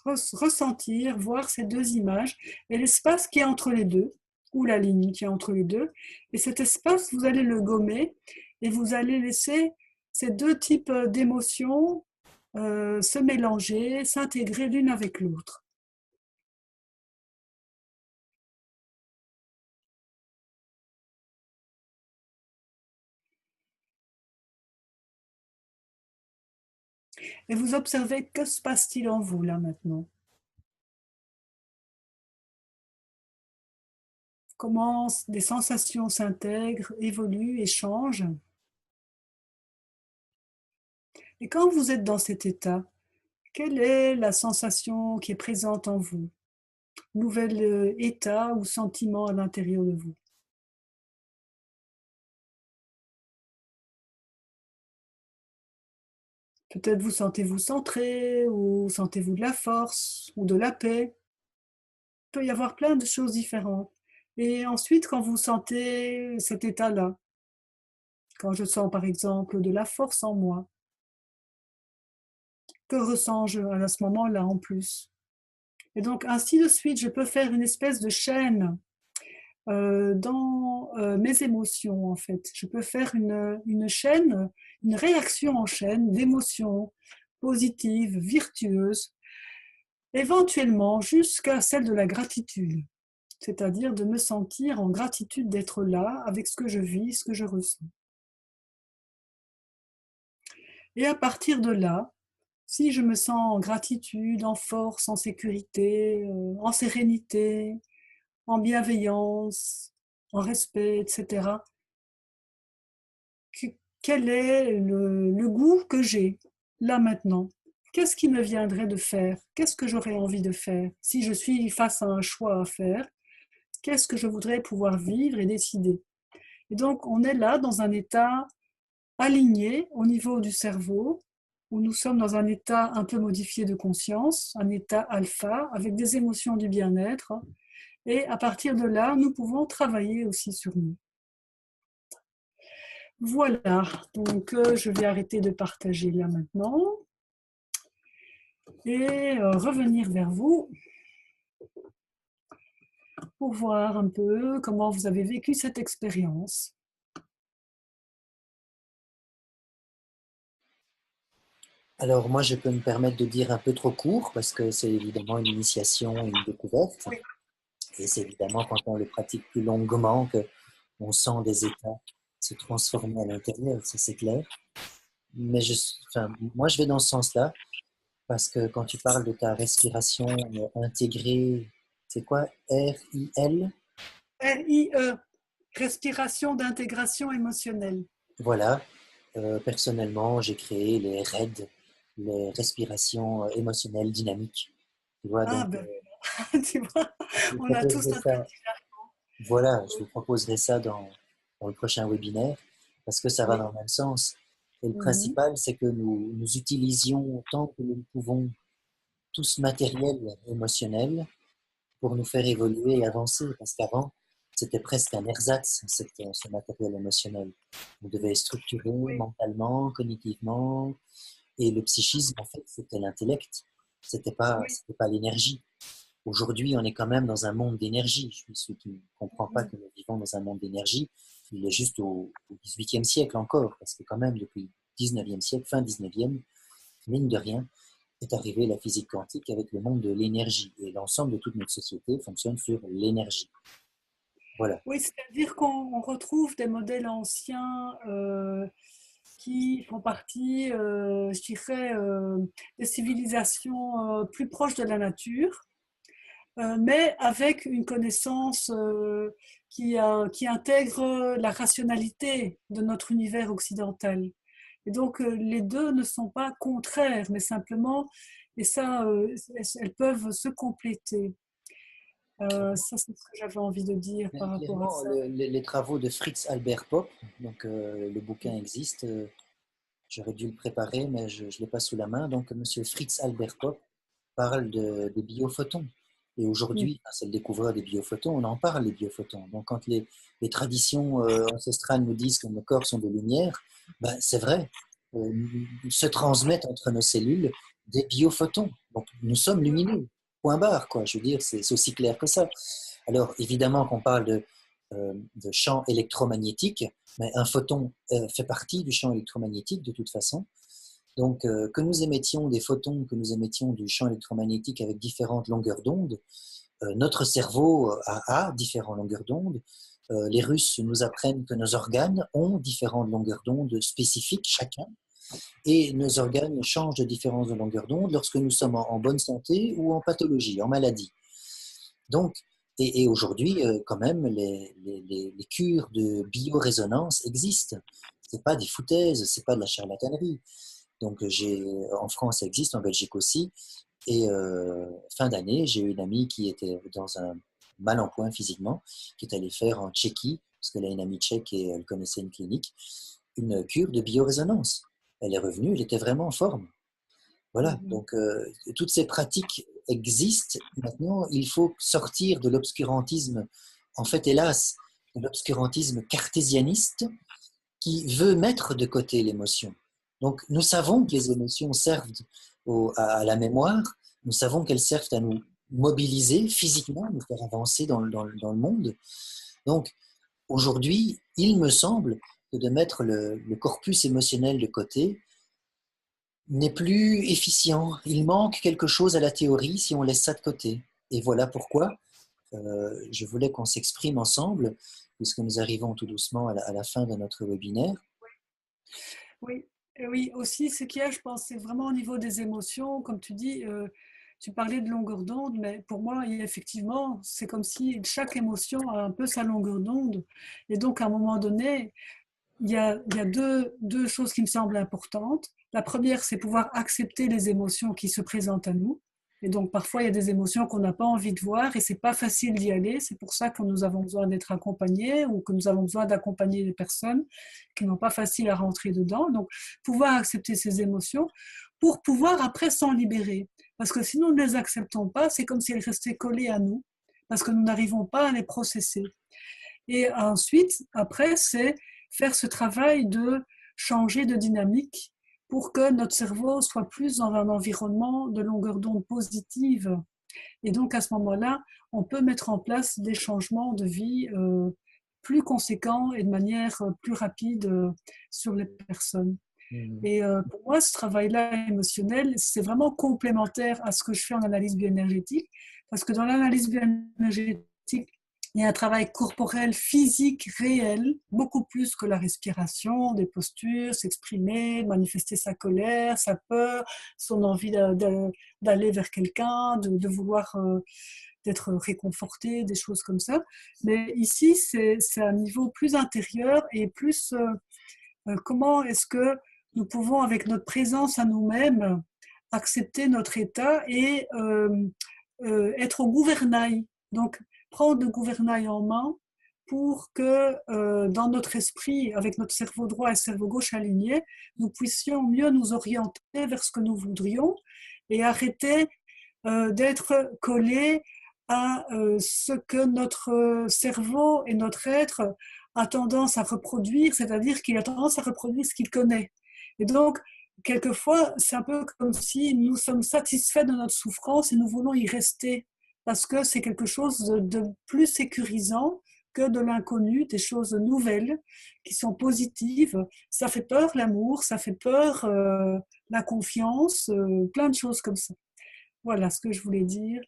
ressentir, voir ces deux images, et l'espace qui est entre les deux, ou la ligne qui est entre les deux, et cet espace, vous allez le gommer, et vous allez laisser ces deux types d'émotions se mélanger, s'intégrer l'une avec l'autre. Et vous observez que se passe-t-il en vous là maintenant? comment des sensations s'intègrent, évoluent et changent. Et quand vous êtes dans cet état, quelle est la sensation qui est présente en vous? Nouvel état ou sentiment à l'intérieur de vous? Peut-être vous sentez-vous centré ou sentez-vous de la force ou de la paix. Il peut y avoir plein de choses différentes. Et ensuite, quand vous sentez cet état-là, quand je sens par exemple de la force en moi, que ressens-je à ce moment-là en plus? Et donc ainsi de suite, je peux faire une espèce de chaîne dans mes émotions en fait. Je peux faire une chaîne, une réaction en chaîne d'émotions positives, virtueuses, éventuellement jusqu'à celle de la gratitude, c'est-à-dire de me sentir en gratitude d'être là avec ce que je vis, ce que je ressens. Et à partir de là, si je me sens en gratitude, en force, en sécurité, en sérénité, en bienveillance, en respect, etc., quel est le goût que j'ai là maintenant? Qu'est-ce qui me viendrait de faire? Qu'est-ce que j'aurais envie de faire? Si je suis face à un choix à faire, qu'est-ce que je voudrais pouvoir vivre et décider? Et donc, on est là dans un état aligné au niveau du cerveau, où nous sommes dans un état un peu modifié de conscience, un état alpha, avec des émotions du bien-être. Et à partir de là, nous pouvons travailler aussi sur nous. Voilà, donc je vais arrêter de partager là maintenant et revenir vers vous pour voir un peu comment vous avez vécu cette expérience. Alors moi, je peux me permettre de dire un peu trop court parce que c'est évidemment une initiation, une découverte. Oui. Et c'est évidemment quand on le pratique plus longuement qu'on sent des états se transformer à l'intérieur, ça c'est clair. Mais enfin, moi, je vais dans ce sens-là parce que quand tu parles de ta respiration intégrée, c'est quoi? RIL? RIE, respiration d'intégration émotionnelle. Voilà. Personnellement, j'ai créé les RED, les respirations émotionnelles dynamiques. Tu vois, Ah donc, ben, tu vois, je vous on a tous proposerai notre... ça. Voilà, je vous proposerai ça dans le prochain webinaire parce que ça va Oui. dans le même sens. Et le Mhm. principal, c'est que nous utilisions autant que nous le pouvons tout ce matériel émotionnel pour nous faire évoluer et avancer. Parce qu'avant, c'était presque un ersatz, ce matériel émotionnel. On devait structurer Oui, mentalement, cognitivement. Et le psychisme, en fait, c'était l'intellect. oui. C'était pas l'énergie. Aujourd'hui, on est quand même dans un monde d'énergie. Celui qui ne comprend pas Mhm. que nous vivons dans un monde d'énergie, il est juste au XVIIIe siècle encore, parce que quand même, depuis le XIXe siècle, fin XIXe, mine de rien, est arrivée la physique quantique avec le monde de l'énergie. Et l'ensemble de toute notre société fonctionne sur l'énergie. Voilà. Oui, c'est-à-dire qu'on retrouve des modèles anciens qui font partie, je dirais, des civilisations plus proches de la nature, mais avec une connaissance qui intègre la rationalité de notre univers occidental. Et donc, les deux ne sont pas contraires, mais simplement, et ça, elles peuvent se compléter. Ça, c'est ce que j'avais envie de dire Mais par rapport à clairement, ça. les travaux de Fritz Albert Popp, donc le bouquin existe, j'aurais dû le préparer, mais je ne l'ai pas sous la main. Donc, Monsieur Fritz Albert Popp parle des biophotons. Et Mm. aujourd'hui, c'est le découvreur des biophotons, on en parle, les biophotons. Donc, quand les traditions ancestrales nous disent que nos corps sont de lumière, ben, c'est vrai. Se transmettent entre nos cellules des biophotons. Donc, nous sommes lumineux. Point barre, quoi. Je veux dire, c'est aussi clair que ça. Alors, évidemment qu'on parle de champ électromagnétique, mais un photon fait partie du champ électromagnétique de toute façon. Donc, que nous émettions des photons, que nous émettions du champ électromagnétique avec différentes longueurs d'onde, notre cerveau a différentes longueurs d'onde. Les Russes nous apprennent que nos organes ont différentes longueurs d'onde spécifiques chacun, et nos organes changent de différence de longueur d'onde lorsque nous sommes en bonne santé ou en pathologie, en maladie. Donc, Et aujourd'hui, quand même, les cures de biorésonance existent. Ce n'est pas des foutaises, ce n'est pas de la charlatanerie. Donc, en France, ça existe, en Belgique aussi. Et fin d'année, j'ai eu une amie qui était dans un mal en point physiquement, qui est allée faire en Tchéquie, parce qu'elle a une amie tchèque et elle connaissait une clinique, une cure de biorésonance. Elle est revenue, elle était vraiment en forme. Voilà, donc toutes ces pratiques existent. Maintenant, il faut sortir de l'obscurantisme, en fait, hélas, de l'obscurantisme cartésianiste qui veut mettre de côté l'émotion. Donc, nous savons que les émotions servent à la mémoire, nous savons qu'elles servent à nous mobiliser physiquement, nous faire avancer dans le monde. Donc, aujourd'hui, il me semble que de mettre le corpus émotionnel de côté n'est plus efficient. Il manque quelque chose à la théorie si on laisse ça de côté. Et voilà pourquoi je voulais qu'on s'exprime ensemble, puisque nous arrivons tout doucement à la fin de notre webinaire. Oui, et oui, aussi, ce qu'il y a, je pense, c'est vraiment au niveau des émotions, comme tu dis, tu parlais de longueur d'onde, mais pour moi, effectivement, c'est comme si chaque émotion a un peu sa longueur d'onde. Et donc, à un moment donné, il y a deux choses qui me semblent importantes. La première, c'est pouvoir accepter les émotions qui se présentent à nous. Et donc, parfois, il y a des émotions qu'on n'a pas envie de voir et c'est pas facile d'y aller. C'est pour ça que nous avons besoin d'être accompagnés ou que nous avons besoin d'accompagner les personnes qui n'ont pas facile à rentrer dedans. Donc, pouvoir accepter ces émotions pour pouvoir après s'en libérer. Parce que si nous ne les acceptons pas, c'est comme si elles restaient collées à nous parce que nous n'arrivons pas à les processer. Et ensuite, après, c'est faire ce travail de changer de dynamique pour que notre cerveau soit plus dans un environnement de longueur d'onde positive. Et donc, à ce moment-là, on peut mettre en place des changements de vie plus conséquents et de manière plus rapide sur les personnes. Et pour moi, ce travail-là émotionnel, c'est vraiment complémentaire à ce que je fais en analyse bioénergétique, parce que dans l'analyse bioénergétique, il y a un travail corporel, physique, réel, beaucoup plus que la respiration, des postures, s'exprimer, manifester sa colère, sa peur, son envie d'aller vers quelqu'un, de vouloir d'être réconforté, des choses comme ça. Mais ici, c'est un niveau plus intérieur et plus comment est-ce que nous pouvons, avec notre présence à nous-mêmes, accepter notre état et être au gouvernail. Donc, prendre le gouvernail en main pour que dans notre esprit, avec notre cerveau droit et cerveau gauche alignés, nous puissions mieux nous orienter vers ce que nous voudrions et arrêter d'être collés à ce que notre cerveau et notre être a tendance à reproduire, c'est-à-dire qu'il a tendance à reproduire ce qu'il connaît. Et donc, quelquefois, c'est un peu comme si nous sommes satisfaits de notre souffrance et nous voulons y rester parce que c'est quelque chose de plus sécurisant que de l'inconnu, des choses nouvelles qui sont positives. Ça fait peur l'amour, ça fait peur la confiance, plein de choses comme ça. Voilà ce que je voulais dire.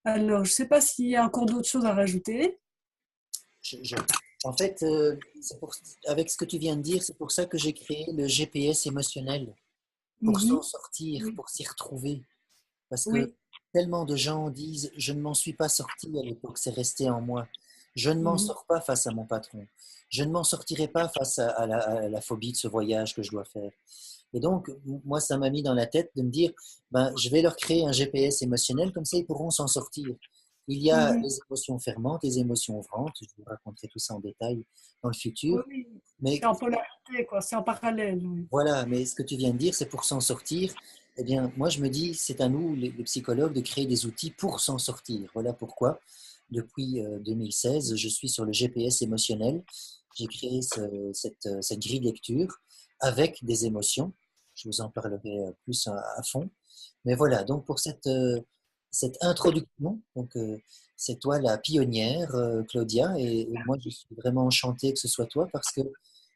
Alors, je ne sais pas s'il y a encore d'autres choses à rajouter. Je- En fait, avec ce que tu viens de dire, c'est pour ça que j'ai créé le GPS émotionnel, pour s'en sortir, Oui, pour s'y retrouver. Parce que oui. tellement de gens disent, je ne m'en suis pas sorti à l'époque, c'est resté en moi. Je ne m'en Mhm. sors pas face à mon patron. Je ne m'en sortirai pas face à la phobie de ce voyage que je dois faire. Et donc, moi, ça m'a mis dans la tête de me dire, ben, je vais leur créer un GPS émotionnel, comme ça ils pourront s'en sortir. Il y a Mhm. les émotions fermantes, les émotions ouvrantes, je vous raconterai tout ça en détail dans le futur. Oui, c'est Mais en polarité, quoi. C'est en parallèle. Oui. voilà, mais ce que tu viens de dire, c'est pour s'en sortir. Eh bien, moi, je me dis, c'est à nous, les psychologues, de créer des outils pour s'en sortir. Voilà pourquoi, depuis 2016, je suis sur le GPS émotionnel. J'ai créé cette grille de lecture avec des émotions. Je vous en parlerai plus à fond. Mais voilà, donc pour cette introduction, donc, c'est toi la pionnière, Claudia, et moi, je suis vraiment enchanté que ce soit toi parce que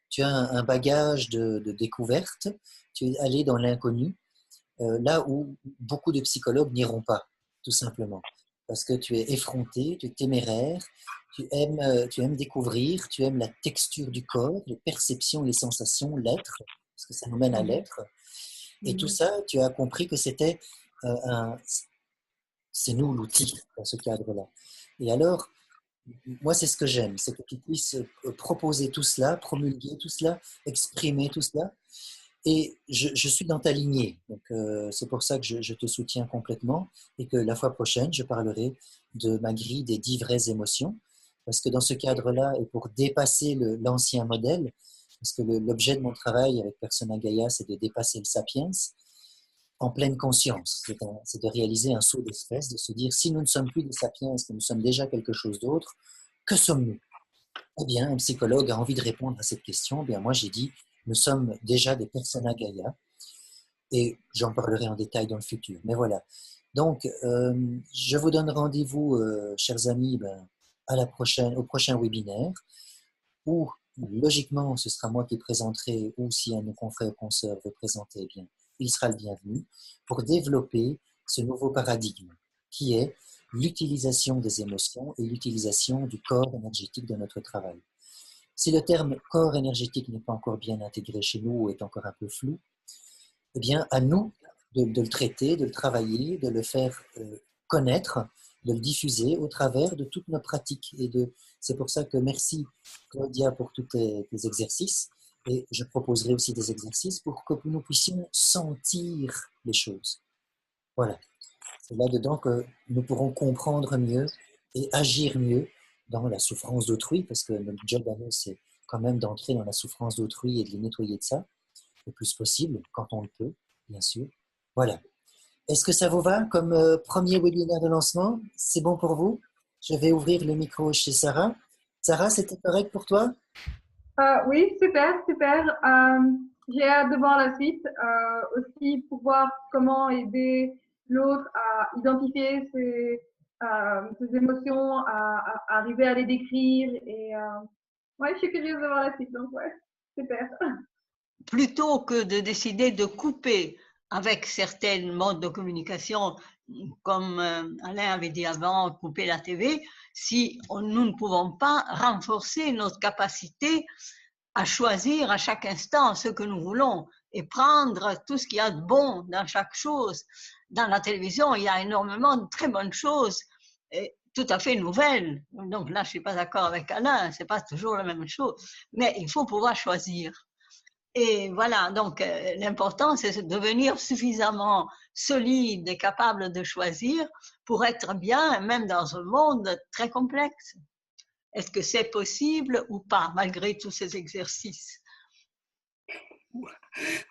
tu as un bagage de découverte, tu es allé dans l'inconnu, là où beaucoup de psychologues n'iront pas, tout simplement. Parce que tu es effronté, tu es téméraire, tu aimes découvrir, tu aimes la texture du corps, les perceptions, les sensations, l'être, parce que ça nous mène à Mhm. l'être. Et tout Mhm. ça, tu as compris que c'était c'est nous l'outil dans ce cadre-là. Et alors, moi, c'est ce que j'aime, c'est que tu puisses proposer tout cela, promulguer tout cela, exprimer tout cela. Et je suis dans ta lignée. Donc, c'est pour ça que je te soutiens complètement et que la fois prochaine, je parlerai de ma grille des 10 vraies émotions. Parce que dans ce cadre-là, et pour dépasser l'ancien modèle, parce que l'objet de mon travail avec Persona Gaia, c'est de dépasser le sapiens en pleine conscience. C'est de réaliser un saut d'espèce, de se dire, si nous ne sommes plus des sapiens, que nous sommes déjà quelque chose d'autre, que sommes-nous? Eh bien, un psychologue a envie de répondre à cette question. Eh bien, moi, j'ai dit, nous sommes déjà des Persona Gaia, et j'en parlerai en détail dans le futur. Mais voilà. Donc, je vous donne rendez-vous, chers amis, au prochain webinaire, où, logiquement, ce sera moi qui présenterai, ou si un de nos confrères ou consoeurs veut présenter, eh bien, il sera le bienvenu, pour développer ce nouveau paradigme, qui est l'utilisation des émotions et l'utilisation du corps énergétique de notre travail. Si le terme corps énergétique n'est pas encore bien intégré chez nous ou est encore un peu flou, eh bien, à nous de le traiter, de le travailler, de le faire connaître, de le diffuser au travers de toutes nos pratiques. C'est pour ça que merci, Claudia, pour tous tes exercices. Et je proposerai aussi des exercices pour que nous puissions sentir les choses. Voilà. C'est là-dedans que nous pourrons comprendre mieux et agir mieux dans la souffrance d'autrui, parce que notre job à nous, c'est quand même d'entrer dans la souffrance d'autrui et de les nettoyer de ça, le plus possible, quand on le peut, bien sûr. Voilà. Est-ce que ça vous va comme premier webinaire de lancement? C'est bon pour vous? Je vais ouvrir le micro chez Sarah. Sarah, c'était correct pour toi? Oui, super, super. J'ai hâte de voir la suite, aussi pour voir comment aider l'autre à identifier ses émotions, à arriver à les décrire. Et ouais, je suis curieuse de voir la suite, donc ouais, super. Plutôt que de décider de couper avec certains modes de communication, comme Alain avait dit avant, couper la TV, si nous ne pouvons pas renforcer notre capacité à choisir à chaque instant ce que nous voulons et prendre tout ce qu'il y a de bon dans chaque chose. Dans la télévision, il y a énormément de très bonnes choses, et tout à fait nouvelles. Donc là, je ne suis pas d'accord avec Alain, ce n'est pas toujours la même chose, mais il faut pouvoir choisir. Et voilà, donc l'important, c'est de devenir suffisamment solide et capable de choisir pour être bien, même dans un monde très complexe. Est-ce que c'est possible ou pas, malgré tous ces exercices?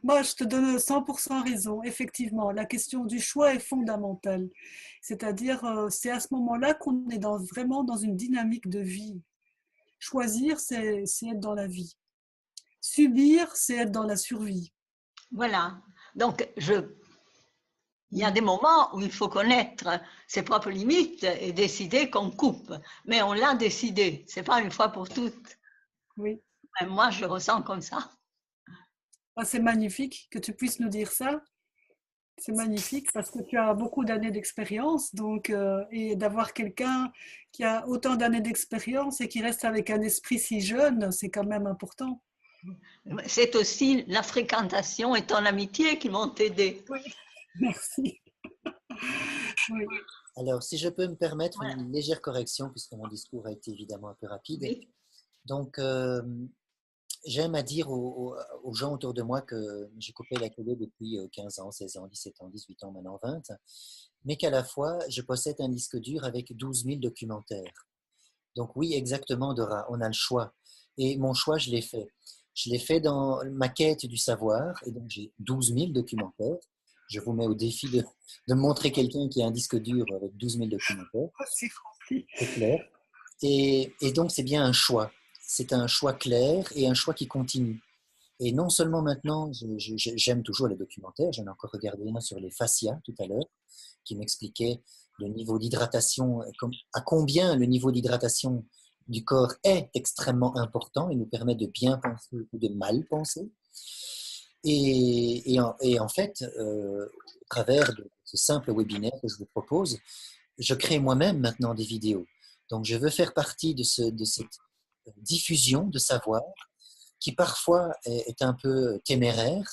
Moi, je te donne 100% raison. Effectivement, la question du choix est fondamentale. C'est-à-dire, c'est à ce moment-là qu'on est vraiment dans une dynamique de vie. Choisir, c'est être dans la vie. Subir, c'est être dans la survie. Voilà. Donc, il y a des moments où il faut connaître ses propres limites et décider qu'on coupe. Mais on l'a décidé. Ce n'est pas une fois pour toutes. Oui. Mais moi, je le ressens comme ça. Ah, c'est magnifique que tu puisses nous dire ça. C'est magnifique parce que tu as beaucoup d'années d'expérience, donc, et d'avoir quelqu'un qui a autant d'années d'expérience et qui reste avec un esprit si jeune, c'est quand même important. C'est aussi la fréquentation et ton amitié qui m'ont aidé. Oui, merci. Oui. Alors, si je peux me permettre une légère correction, puisque mon discours a été évidemment un peu rapide. Oui. Donc, j'aime à dire aux gens autour de moi que j'ai coupé la télé depuis 15 ans, 16 ans, 17 ans, 18 ans, maintenant 20, mais qu'à la fois, je possède un disque dur avec 12 000 documentaires. Donc oui, exactement, Dora, on a le choix. Et mon choix, je l'ai fait. Je l'ai fait dans ma quête du savoir, et donc j'ai 12 000 documentaires. Je vous mets au défi de me montrer quelqu'un qui a un disque dur avec 12 000 documentaires. C'est gentil. C'est clair. Et donc, c'est bien un choix. C'est un choix clair et un choix qui continue. Et non seulement maintenant, j'aime toujours les documentaires, j'en ai encore regardé un sur les fascias tout à l'heure, qui m'expliquait le niveau d'hydratation, à combien le niveau d'hydratation du corps est extrêmement important et nous permet de bien penser ou de mal penser. Et en fait, au travers de ce simple webinaire que je vous propose, je crée moi-même maintenant des vidéos. Donc, je veux faire partie de cette diffusion de savoir qui parfois est un peu téméraire,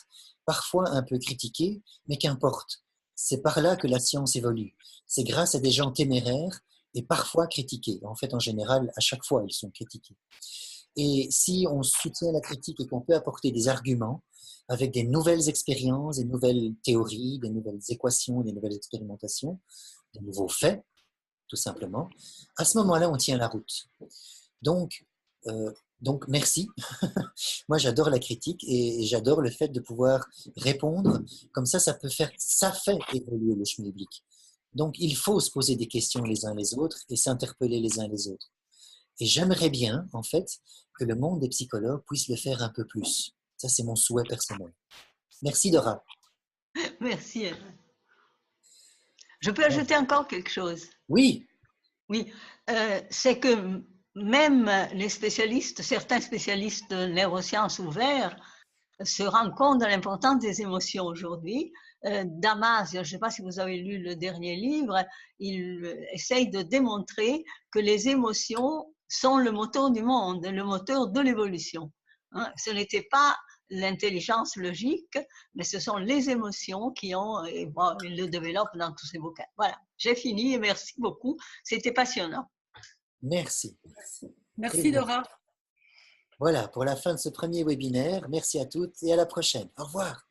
parfois un peu critiqué, mais qu'importe. C'est par là que la science évolue. C'est grâce à des gens téméraires et parfois critiqués. En fait, en général, à chaque fois, ils sont critiqués. Et si on soutient la critique et qu'on peut apporter des arguments avec des nouvelles expériences, des nouvelles théories, des nouvelles équations, des nouvelles expérimentations, des nouveaux faits, tout simplement, à ce moment-là, on tient la route. Donc, merci. Moi, j'adore la critique et j'adore le fait de pouvoir répondre. Comme ça fait évoluer le schmilblick. Donc, il faut se poser des questions les uns les autres et s'interpeller les uns les autres. Et j'aimerais bien, en fait, que le monde des psychologues puisse le faire un peu plus. Ça, c'est mon souhait personnel. Merci, Dora. Merci. Je peux ajouter encore quelque chose? Oui. Oui, c'est que même les spécialistes, certains spécialistes de neurosciences ouverts, se rendent compte de l'importance des émotions aujourd'hui. Damas, je ne sais pas si vous avez lu le dernier livre, il essaye de démontrer que les émotions sont le moteur du monde, le moteur de l'évolution. Hein, ce n'était pas l'intelligence logique, mais ce sont les émotions qui ont, et bon, il le développe dans tous ses bouquins. Voilà, j'ai fini et merci beaucoup, c'était passionnant. Merci. Merci Dora. Voilà, pour la fin de ce premier webinaire. Merci à toutes et à la prochaine. Au revoir.